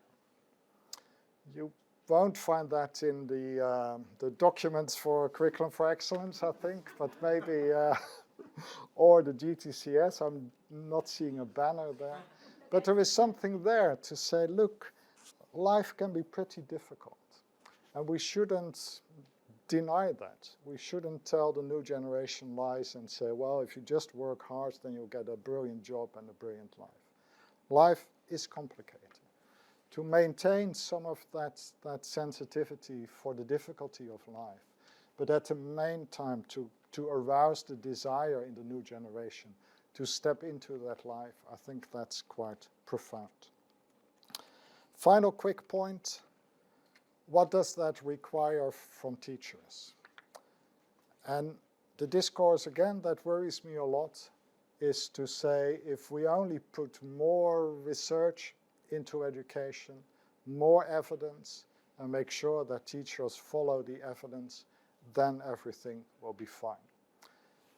You won't find that in the documents for Curriculum for Excellence, I think, but maybe, or the GTCS. I'm not seeing a banner there. But there is something there to say, look, life can be pretty difficult. And we shouldn't deny that. We shouldn't tell the new generation lies and say, well, if you just work hard, then you'll get a brilliant job and a brilliant life. Life is complicated. To maintain some of that sensitivity for the difficulty of life, but at the main time to arouse the desire in the new generation to step into that life, I think that's quite profound. Final quick point. What does that require from teachers? And the discourse, again, that worries me a lot, is to say if we only put more research into education, more evidence, and make sure that teachers follow the evidence, then everything will be fine.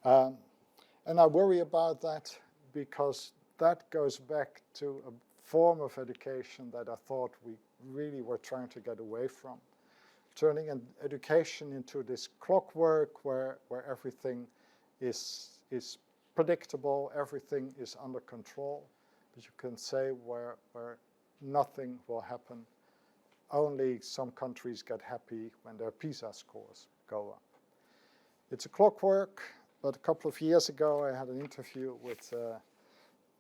And I worry about that because that goes back to a form of education that I thought we really were trying to get away from. Turning an education into this clockwork where everything is predictable, everything is under control, but you can say where nothing will happen. Only some countries get happy when their PISA scores go up. It's a clockwork, but a couple of years ago I had an interview with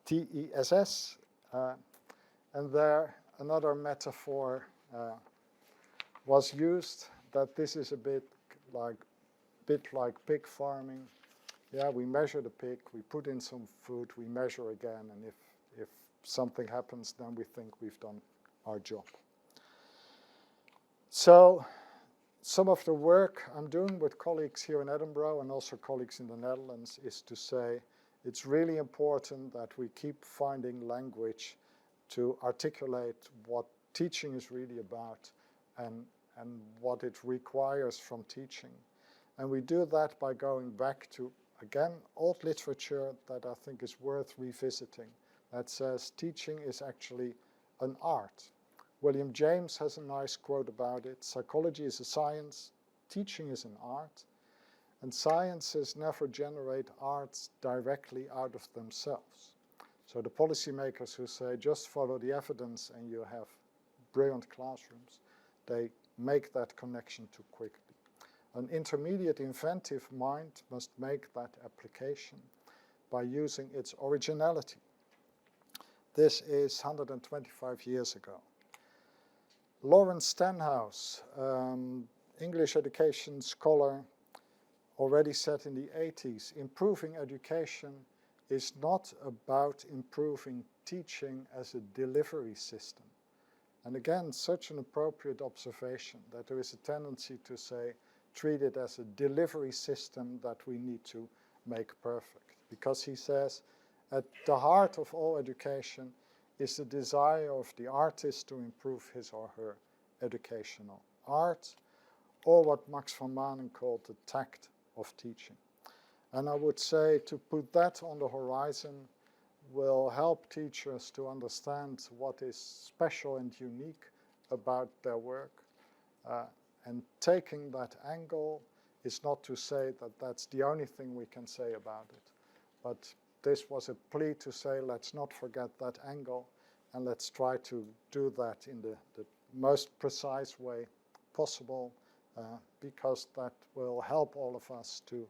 TESS, and there another metaphor was used, that this is a bit like pig farming. Yeah, we measure the pig, we put in some food, we measure again, and if something happens, then we think we've done our job. So some of the work I'm doing with colleagues here in Edinburgh and also colleagues in the Netherlands is to say it's really important that we keep finding language to articulate what teaching is really about and what it requires from teaching. And we do that by going back to, again, old literature that I think is worth revisiting, that says teaching is actually an art. William James has a nice quote about it. Psychology is a science, teaching is an art. And sciences never generate arts directly out of themselves. So the policymakers who say just follow the evidence and you have brilliant classrooms, they make that connection too quickly. An intermediate inventive mind must make that application by using its originality. This is 125 years ago. Lawrence Stenhouse, English education scholar, already said in the 80s, improving education is not about improving teaching as a delivery system. And again, such an appropriate observation that there is a tendency to say, treat it as a delivery system that we need to make perfect. Because he says, at the heart of all education is the desire of the artist to improve his or her educational art, or what Max van Manen called the tact of teaching. And I would say to put that on the horizon will help teachers to understand what is special and unique about their work. And taking that angle is not to say that that's the only thing we can say about it. But this was a plea to say, let's not forget that angle, and let's try to do that in the most precise way possible, because that will help all of us to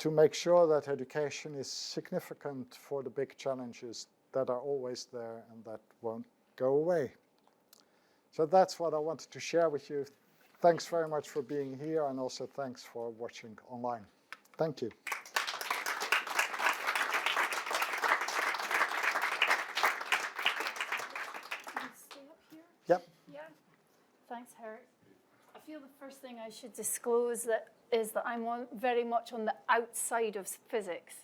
make sure that education is significant for the big challenges that are always there and that won't go away. So that's what I wanted to share with you. Thanks very much for being here, and also thanks for watching online. Thank you. Can I stay up here? Yep. Yeah. Thanks, Gert. I feel the first thing I should disclose is that I'm very much on the outside of physics.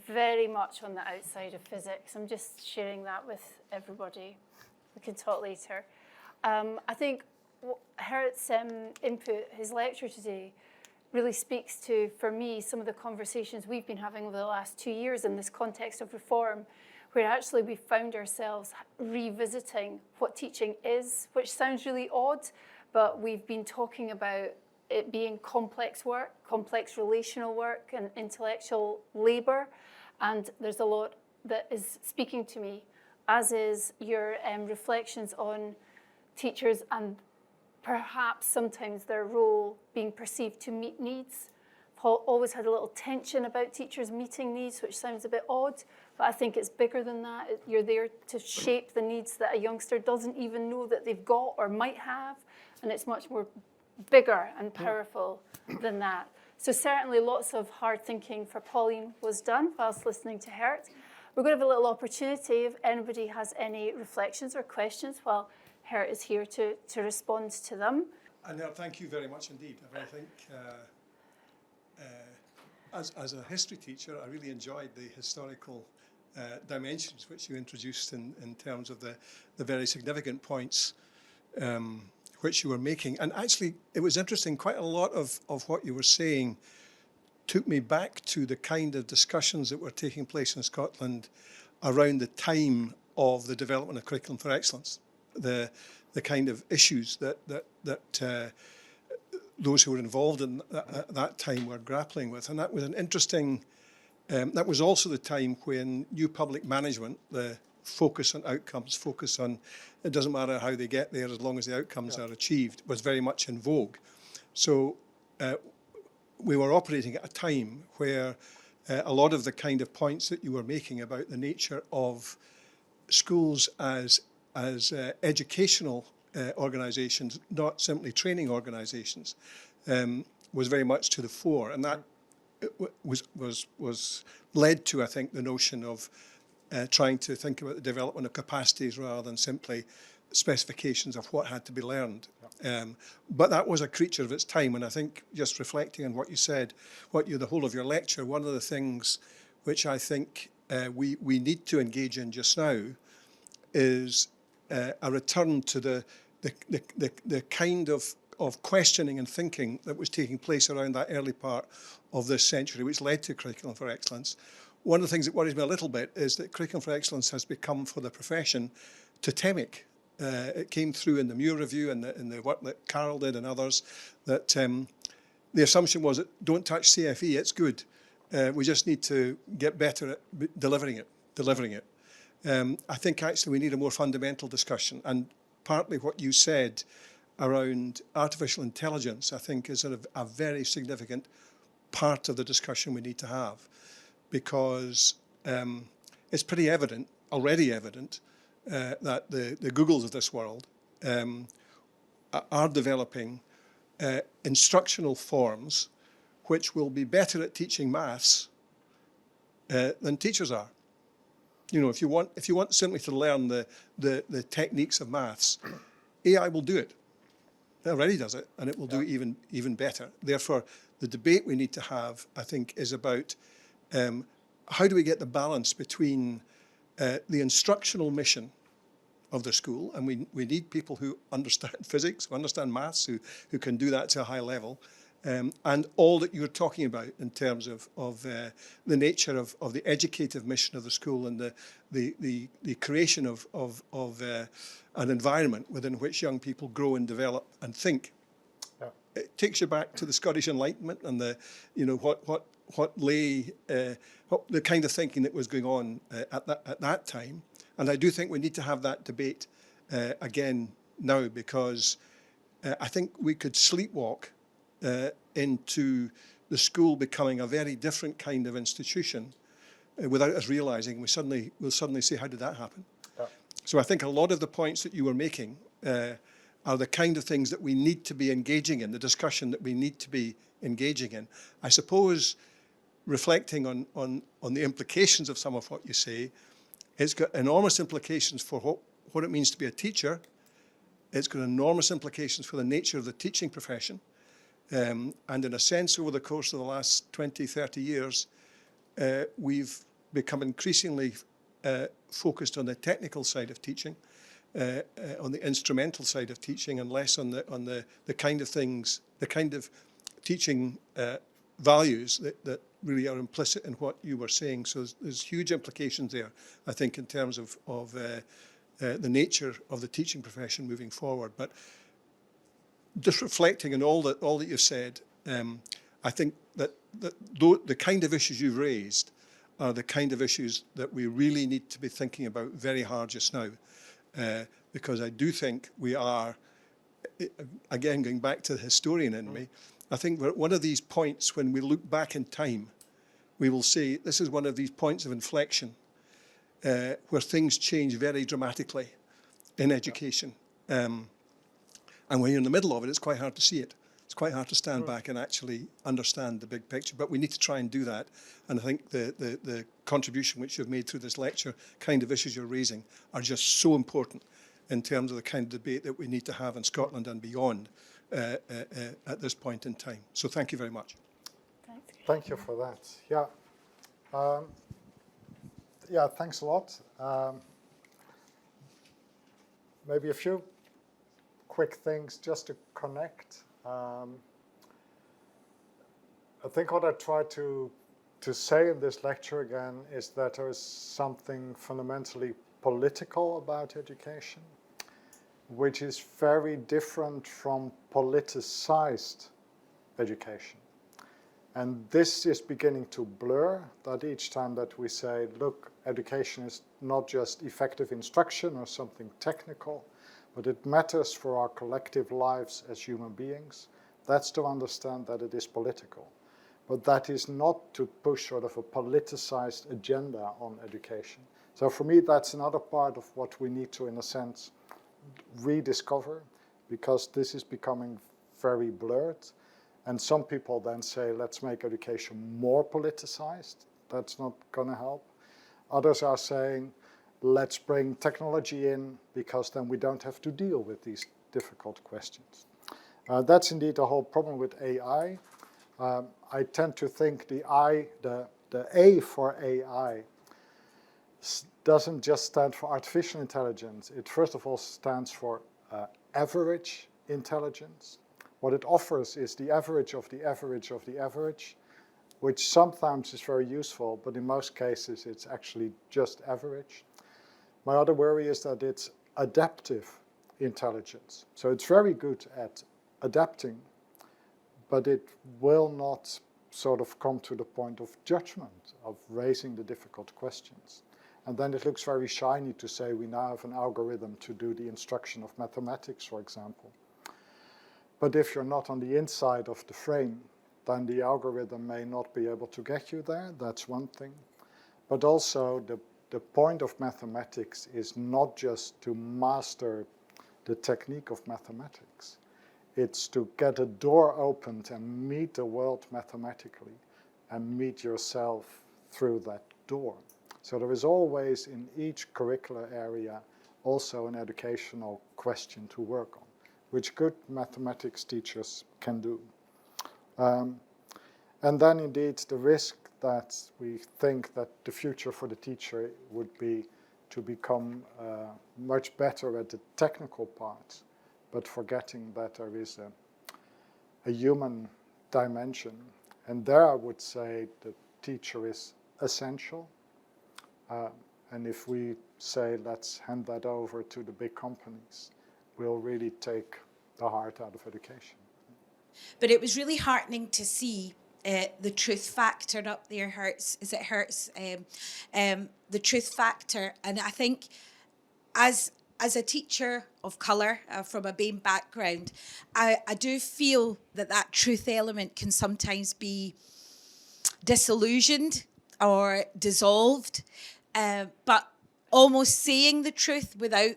Very much on the outside of physics. I'm just sharing that with everybody. We can talk later. I think Gert's input, his lecture today, really speaks to, for me, some of the conversations we've been having over the last 2 years in this context of reform, where actually we found ourselves revisiting what teaching is, which sounds really odd, but we've been talking about it being complex work, complex relational work, and intellectual labor. And there's a lot that is speaking to me, as is your reflections on teachers and perhaps sometimes their role being perceived to meet needs. I've always had a little tension about teachers meeting needs, which sounds a bit odd, but I think it's bigger than that. You're there to shape the needs that a youngster doesn't even know that they've got or might have, and it's much more bigger and powerful than that. So certainly lots of hard thinking for Pauline was done whilst listening to Gert. We're going to have a little opportunity if anybody has any reflections or questions while Gert is here to respond to them. And thank you very much indeed. I think as a history teacher, I really enjoyed the historical dimensions which you introduced in terms of the very significant points which you were making. And actually, it was interesting, quite a lot of what you were saying took me back to the kind of discussions that were taking place in Scotland around the time of the development of Curriculum for Excellence, the kind of issues that those who were involved in that time were grappling with. And that was an interesting, that was also the time when new public management, the focus on outcomes, focus on, it doesn't matter how they get there as long as the outcomes are achieved, was very much in vogue. So we were operating at a time where a lot of the kind of points that you were making about the nature of schools as educational organisations, not simply training organisations, was very much to the fore, and that was led to, I think, the notion of trying to think about the development of capacities rather than simply specifications of what had to be learned. But that was a creature of its time, and I think just reflecting on what you said, the whole of your lecture, one of the things which I think we need to engage in just now is a return to the kind of questioning and thinking that was taking place around that early part of this century, which led to Curriculum for Excellence. One of the things that worries me a little bit is that Curriculum for Excellence has become, for the profession, totemic. It came through in the Muir Review and in the work that Carol did and others, that the assumption was that don't touch CFE, it's good. We just need to get better at delivering it. I think actually we need a more fundamental discussion, and partly what you said around artificial intelligence, I think, is a very significant part of the discussion we need to have, because it's pretty evident, already evident, that the Googles of this world are developing instructional forms which will be better at teaching maths than teachers are. You know, if you want simply to learn the techniques of maths, AI will do it. It already does it, and it will do it even better. Therefore, the debate we need to have, I think, is about how do we get the balance between the instructional mission of the school, and we need people who understand physics, who understand maths, who can do that to a high level, and all that you're talking about in terms of the nature of the educative mission of the school and the creation of an environment within which young people grow and develop and think. Yeah. It takes you back to the Scottish Enlightenment and what the kind of thinking that was going on at that time. And I do think we need to have that debate again now, because I think we could sleepwalk into the school becoming a very different kind of institution without us realising. We'll suddenly say, how did that happen? Yeah. So I think a lot of the points that you were making are the kind of things that we need to be engaging in, the discussion that we need to be engaging in. I suppose, reflecting on the implications of some of what you say, it's got enormous implications for what it means to be a teacher. It's got enormous implications for the nature of the teaching profession. And in a sense, over the course of the last 20, 30 years, we've become increasingly focused on the technical side of teaching, on the instrumental side of teaching, and less on the kind of things, the kind of teaching values that really are implicit in what you were saying. So there's huge implications there, I think, in terms of the nature of the teaching profession moving forward. But just reflecting on all that you've said, I think that the kind of issues you've raised are the kind of issues that we really need to be thinking about very hard just now, because I do think we are, again, going back to the historian in me, I think we're at one of these points when we look back in time, we will say this is one of these points of inflection where things change very dramatically in education. And when you're in the middle of it, it's quite hard to see it. It's quite hard to stand back and actually understand the big picture. But we need to try and do that. And I think the contribution which you've made through this lecture, kind of issues you're raising, are just so important in terms of the kind of debate that we need to have in Scotland and beyond at this point in time. So thank you very much. Thank you for that. Yeah, thanks a lot. Maybe a few quick things just to connect. I think what I try to say in this lecture again is that there is something fundamentally political about education, which is very different from politicized education. And this is beginning to blur, that each time that we say, look, education is not just effective instruction or something technical, but it matters for our collective lives as human beings. That's to understand that it is political. But that is not to push sort of a politicized agenda on education. So for me, that's another part of what we need to, in a sense, rediscover, because this is becoming very blurred. And some people then say, let's make education more politicized. That's not going to help. Others are saying, let's bring technology in, because then we don't have to deal with these difficult questions. That's indeed the whole problem with AI. I tend to think the A for AI doesn't just stand for artificial intelligence. It first of all stands for average intelligence. What it offers is the average of the average of the average, which sometimes is very useful, but in most cases it's actually just average. My other worry is that it's adaptive intelligence. So it's very good at adapting, but it will not sort of come to the point of judgment, of raising the difficult questions. And then it looks very shiny to say we now have an algorithm to do the instruction of mathematics, for example. But if you're not on the inside of the frame, then the algorithm may not be able to get you there. That's one thing. But also the point of mathematics is not just to master the technique of mathematics. It's to get a door opened and meet the world mathematically and meet yourself through that door. So there is always in each curricular area also an educational question to work on, which good mathematics teachers can do. And then indeed the risk that we think that the future for the teacher would be to become much better at the technical parts, but forgetting that there is a human dimension. And there I would say the teacher is essential. And if we say, let's hand that over to the big companies, we'll really take the heart out of education. But it was really heartening to see the truth factor up there, the truth factor. And I think as a teacher of colour from a BAME background, I do feel that truth element can sometimes be disillusioned or dissolved, but almost saying the truth without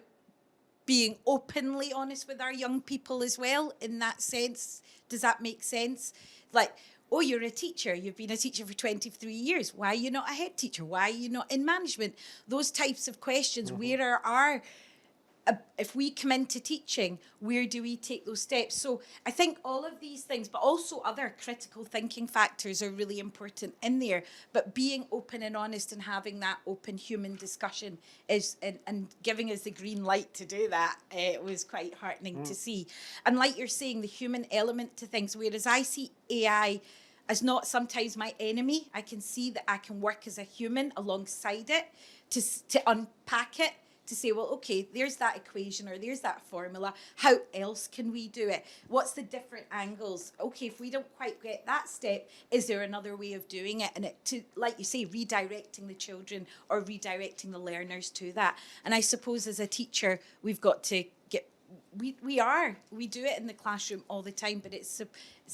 being openly honest with our young people as well, in that sense. Does that make sense? Like, oh, you're a teacher. You've been a teacher for 23 years. Why are you not a head teacher? Why are you not in management? Those types of questions. Mm-hmm. Where are our... if we come into teaching, where do we take those steps? So I think all of these things, but also other critical thinking factors are really important in there. But being open and honest and having that open human discussion is, and giving us the green light to do that, was quite heartening to see. And like you're saying, the human element to things, whereas I see AI as not sometimes my enemy, I can see that I can work as a human alongside it to unpack it, to say, well, okay, there's that equation or there's that formula. How else can we do it? What's the different angles? Okay, if we don't quite get that step, is there another way of doing it? And it, to, like you say, redirecting the children or redirecting the learners to that. And I suppose as a teacher, we've got to get, we do it in the classroom all the time, but it's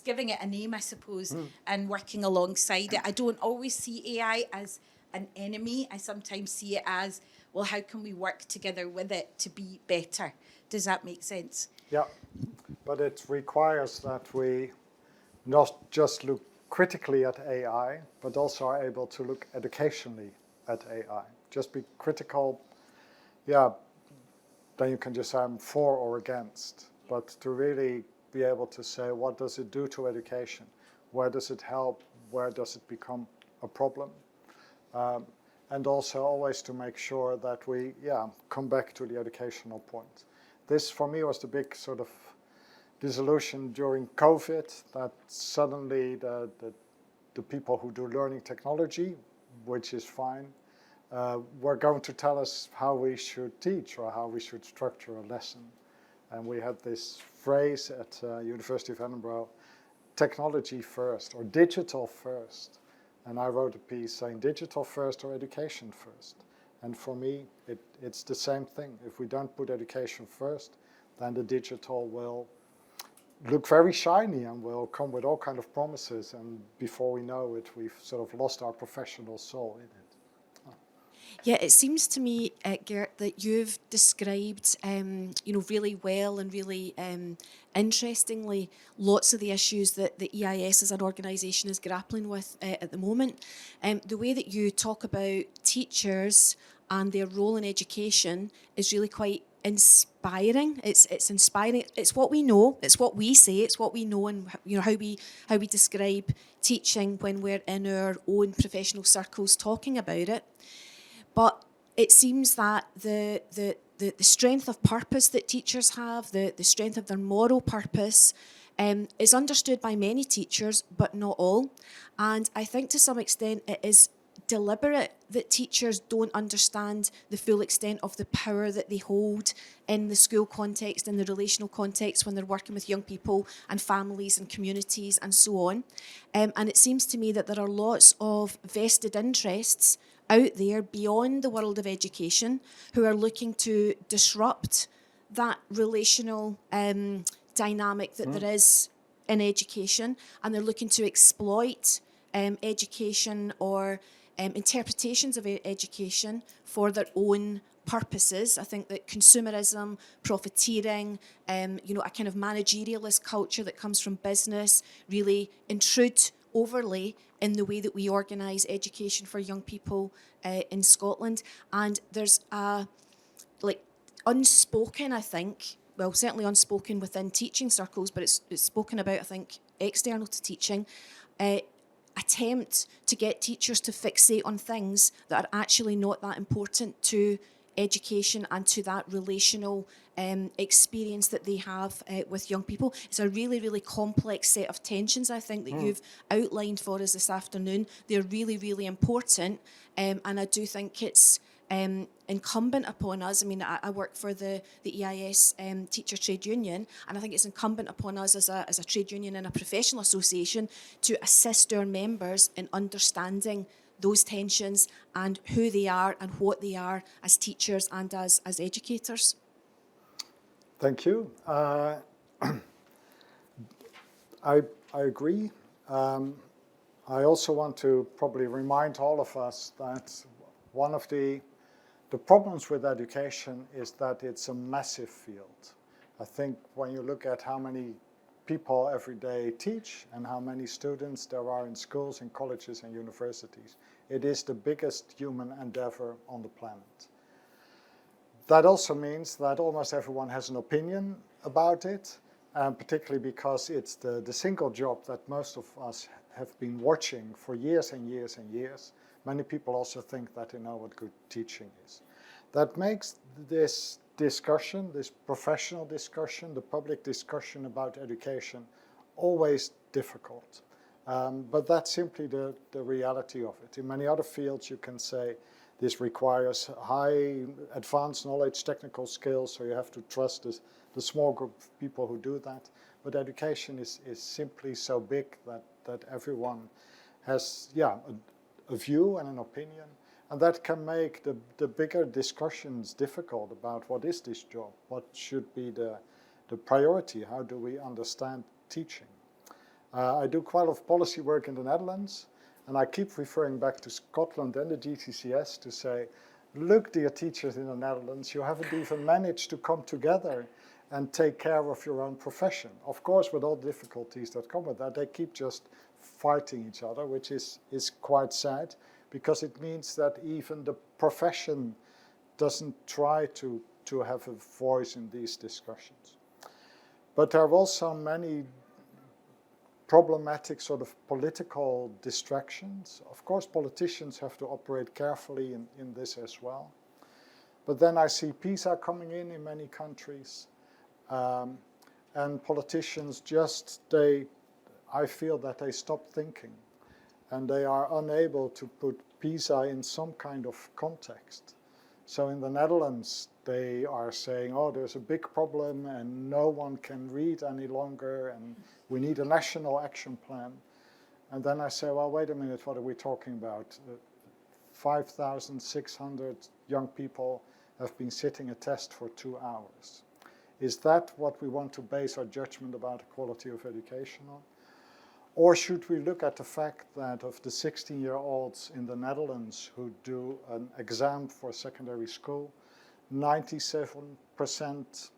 giving it a name, I suppose, and working alongside it. I don't always see AI as an enemy. I sometimes see it as, well, how can we work together with it to be better? Does that make sense? Yeah, but it requires that we not just look critically at AI, but also are able to look educationally at AI. Just be critical, yeah, then you can just say I'm for or against. But to really be able to say, what does it do to education? Where does it help? Where does it become a problem? And also always to make sure that we, come back to the educational point. This, for me, was the big sort of disillusion during COVID, that suddenly the people who do learning technology, which is fine, were going to tell us how we should teach or how we should structure a lesson. And we had this phrase at University of Edinburgh, technology first or digital first. And I wrote a piece saying digital first or education first. And for me, it's the same thing. If we don't put education first, then the digital will look very shiny and will come with all kinds of promises. And before we know it, we've sort of lost our professional soul in it. Yeah, it seems to me, Gert, that you've described, really well and really interestingly lots of the issues that the EIS as an organisation is grappling with at the moment. The way that you talk about teachers and their role in education is really quite inspiring. It's inspiring. It's what we know. It's what we say. It's what we know, and how we describe teaching when we're in our own professional circles talking about it. But it seems that the strength of purpose that teachers have, the strength of their moral purpose, is understood by many teachers, but not all. And I think to some extent it is deliberate that teachers don't understand the full extent of the power that they hold in the school context, in the relational context when they're working with young people and families and communities and so on. And it seems to me that there are lots of vested interests out there beyond the world of education who are looking to disrupt that relational dynamic that there is in education, and they're looking to exploit education or interpretations of education for their own purposes. I think that consumerism, profiteering, a kind of managerialist culture that comes from business really intrude overly in the way that we organise education for young people in Scotland. And there's unspoken, I think, well, certainly unspoken within teaching circles, but it's spoken about, I think, external to teaching, attempt to get teachers to fixate on things that are actually not that important to education and to that relational experience that they have with young people. It's a really, really complex set of tensions, I think, that you've outlined for us this afternoon. They're really, really important, and I do think it's incumbent upon us. I mean, I work for the EIS teacher trade union, and I think it's incumbent upon us as a trade union and a professional association to assist our members in understanding those tensions and who they are and what they are as teachers and as educators. Thank you. I agree. I also want to probably remind all of us that one of the problems with education is that it's a massive field. I think when you look at how many people every day teach and how many students there are in schools and colleges and universities, it is the biggest human endeavor on the planet. That also means that almost everyone has an opinion about it, particularly because it's the single job that most of us have been watching for years and years and years. Many people also think that they know what good teaching is. That makes this discussion, this professional discussion, the public discussion about education, always difficult. But that's simply the reality of it. In many other fields, you can say this requires high advanced knowledge, technical skills, so you have to trust the small group of people who do that. But education is simply so big that everyone has a view and an opinion. And that can make the bigger discussions difficult about what is this job, what should be the priority, how do we understand teaching. I do quite a lot of policy work in the Netherlands, and I keep referring back to Scotland and the GTCS to say, look, dear teachers in the Netherlands, you haven't even managed to come together and take care of your own profession. Of course, with all the difficulties that come with that, they keep just fighting each other, which is quite sad, because it means that even the profession doesn't try to have a voice in these discussions. But there are also many problematic sort of political distractions. Of course, politicians have to operate carefully in this as well. But then I see PISA coming in many countries, and politicians I feel that they stop thinking, and they are unable to put PISA in some kind of context. So in the Netherlands, they are saying, oh, there's a big problem and no one can read any longer and we need a national action plan. And then I say, well, wait a minute, what are we talking about? 5,600 young people have been sitting a test for 2 hours. Is that what we want to base our judgment about the quality of education on? Or should we look at the fact that of the 16-year-olds in the Netherlands who do an exam for secondary school, 97%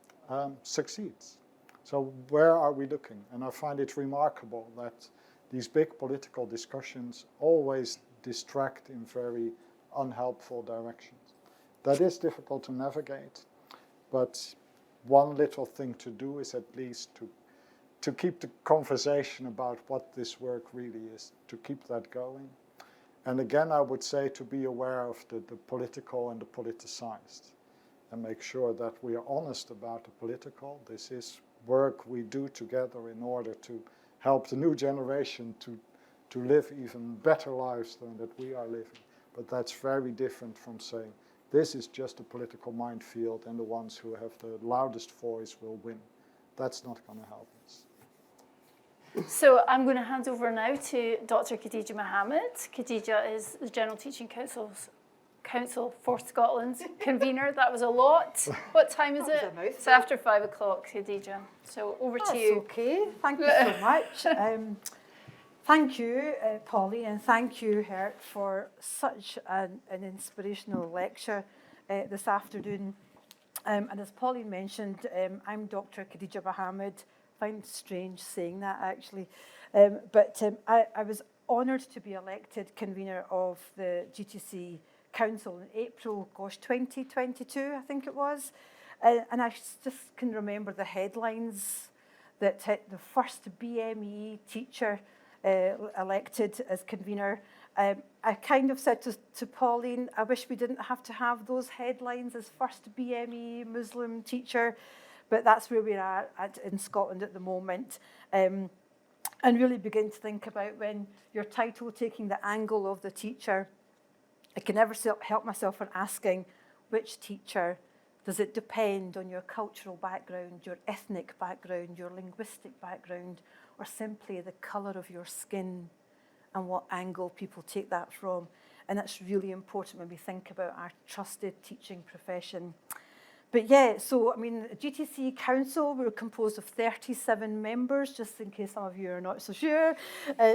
succeeds? So where are we looking? And I find it remarkable that these big political discussions always distract in very unhelpful directions. That is difficult to navigate, but one little thing to do is at least to keep the conversation about what this work really is, to keep that going. And again, I would say to be aware of the political and the politicized, and make sure that we are honest about the political. This is work we do together in order to help the new generation to live even better lives than that we are living. But that's very different from saying, this is just a political minefield and the ones who have the loudest voice will win. That's not going to help us. So I'm going to hand over now to Dr. Khadija Mohammed. Khadija is the General Teaching Council for Scotland's convener. That was a lot. What time is it? It's after 5 o'clock, Khadija. So over to you. That's okay. Thank you so much. Thank you, Pauline, and thank you, Gert, for such an inspirational lecture this afternoon. And as Pauline mentioned, I'm Dr. Khadija Mohammed. I find it strange saying that, actually. But I was honoured to be elected convener of the GTC Council in April, 2022, I think it was. And I just can remember the headlines that hit the first BME teacher elected as convener. I kind of said to Pauline, I wish we didn't have to have those headlines as first BME Muslim teacher, but that's where we are at in Scotland at the moment. And really begin to think about when your title taking the angle of the teacher, I can never help myself from asking, which teacher? Does it depend on your cultural background, your ethnic background, your linguistic background, or simply the colour of your skin and what angle people take that from? And that's really important when we think about our trusted teaching profession. But yeah, so I mean, the GTC Council, we're composed of 37 members, just in case some of you are not so sure.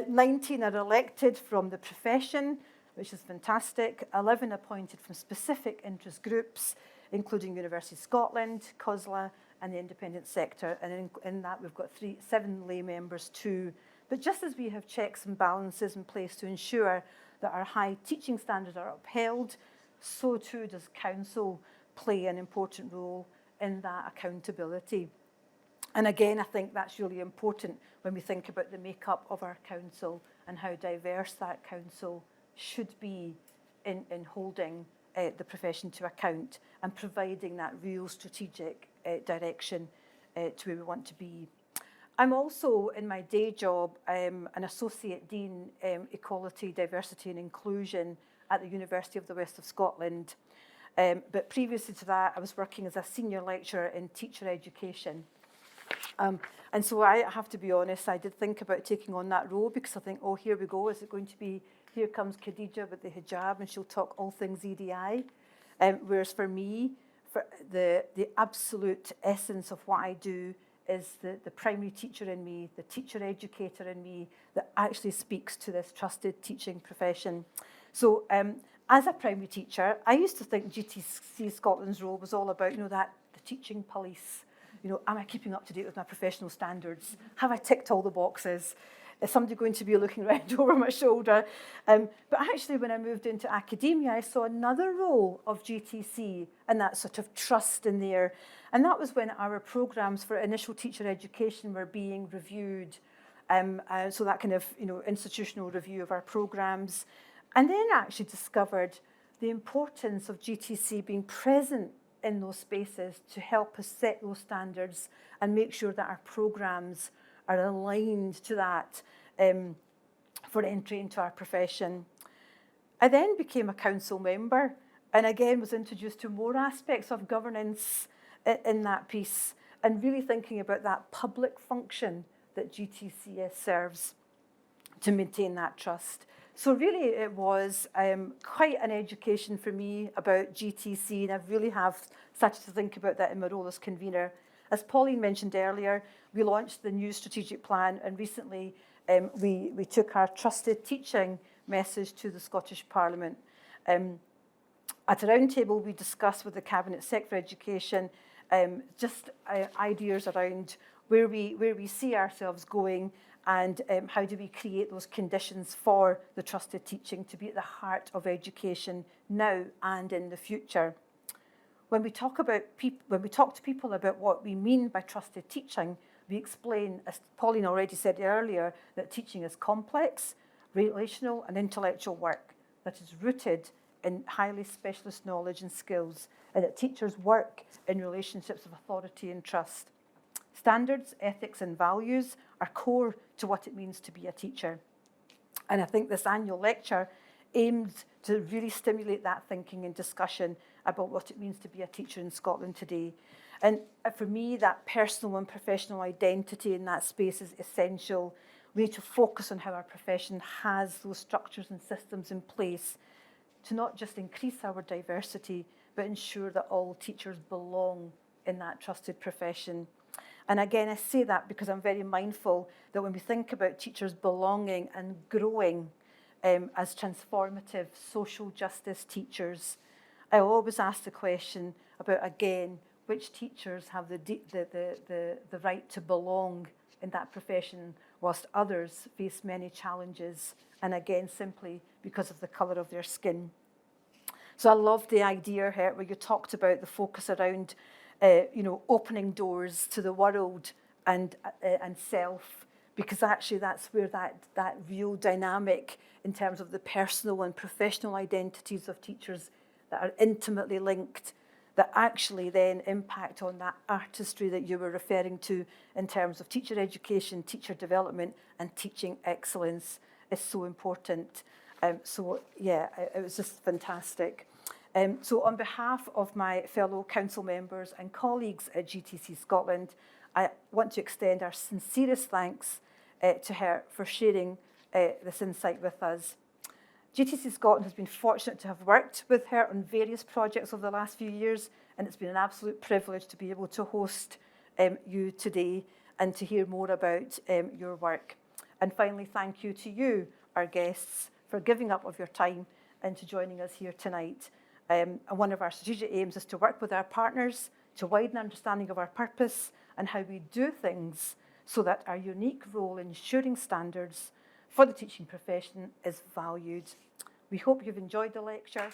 19 are elected from the profession, which is fantastic. 11 appointed from specific interest groups, including University of Scotland, COSLA, and the independent sector. And in that, we've got 7 lay members too. But just as we have checks and balances in place to ensure that our high teaching standards are upheld, so too does Council play an important role in that accountability. And again, I think that's really important when we think about the makeup of our council and how diverse that council should be in holding the profession to account and providing that real strategic direction to where we want to be. I'm also, in my day job, an Associate Dean, Equality, Diversity and Inclusion at the University of the West of Scotland. But previously to that, I was working as a senior lecturer in teacher education. And so I have to be honest, I did think about taking on that role because I think, oh, here we go. Is it going to be, here comes Khadija with the hijab and she'll talk all things EDI? Whereas for me, for the absolute essence of what I do is the primary teacher in me, the teacher educator in me that actually speaks to this trusted teaching profession. So as a primary teacher, I used to think GTC Scotland's role was all about, the teaching police. Am I keeping up to date with my professional standards? Have I ticked all the boxes? Is somebody going to be looking around over my shoulder? But actually, when I moved into academia, I saw another role of GTC and that sort of trust in there. And that was when our programmes for initial teacher education were being reviewed. So that kind of, institutional review of our programmes. And then actually discovered the importance of GTC being present in those spaces to help us set those standards and make sure that our programmes are aligned to that for entry into our profession. I then became a council member and again was introduced to more aspects of governance in that piece and really thinking about that public function that GTC serves to maintain that trust. So really it was quite an education for me about GTC, and I really have started to think about that in my role as convener. As Pauline mentioned earlier, we launched the new strategic plan, and recently we took our trusted teaching message to the Scottish Parliament. At a roundtable, we discussed with the Cabinet Secretary for Education just ideas around where we see ourselves going and how do we create those conditions for the trusted teaching to be at the heart of education now and in the future. When we talk to people about what we mean by trusted teaching, we explain, as Pauline already said earlier, that teaching is complex, relational and intellectual work that is rooted in highly specialist knowledge and skills, and that teachers work in relationships of authority and trust. Standards, ethics and values are core to what it means to be a teacher. And I think this annual lecture aimed to really stimulate that thinking and discussion about what it means to be a teacher in Scotland today. And for me, that personal and professional identity in that space is essential. We need to focus on how our profession has those structures and systems in place to not just increase our diversity, but ensure that all teachers belong in that trusted profession. And again, I say that because I'm very mindful that when we think about teachers belonging and growing as transformative social justice teachers, I always ask the question about, again, which teachers have the right to belong in that profession whilst others face many challenges, and again, simply because of the colour of their skin. So I love the idea here where you talked about the focus around opening doors to the world and self, because actually that's where that real dynamic in terms of the personal and professional identities of teachers that are intimately linked, that actually then impact on that artistry that you were referring to in terms of teacher education, teacher development, and teaching excellence is so important. So yeah, it was just fantastic. So on behalf of my fellow council members and colleagues at GTC Scotland, I want to extend our sincerest thanks to her for sharing this insight with us. GTC Scotland has been fortunate to have worked with her on various projects over the last few years, and it's been an absolute privilege to be able to host you today and to hear more about your work. And finally, thank you to you, our guests, for giving up of your time and to joining us here tonight. And one of our strategic aims is to work with our partners to widen understanding of our purpose and how we do things so that our unique role in ensuring standards for the teaching profession is valued. We hope you've enjoyed the lecture.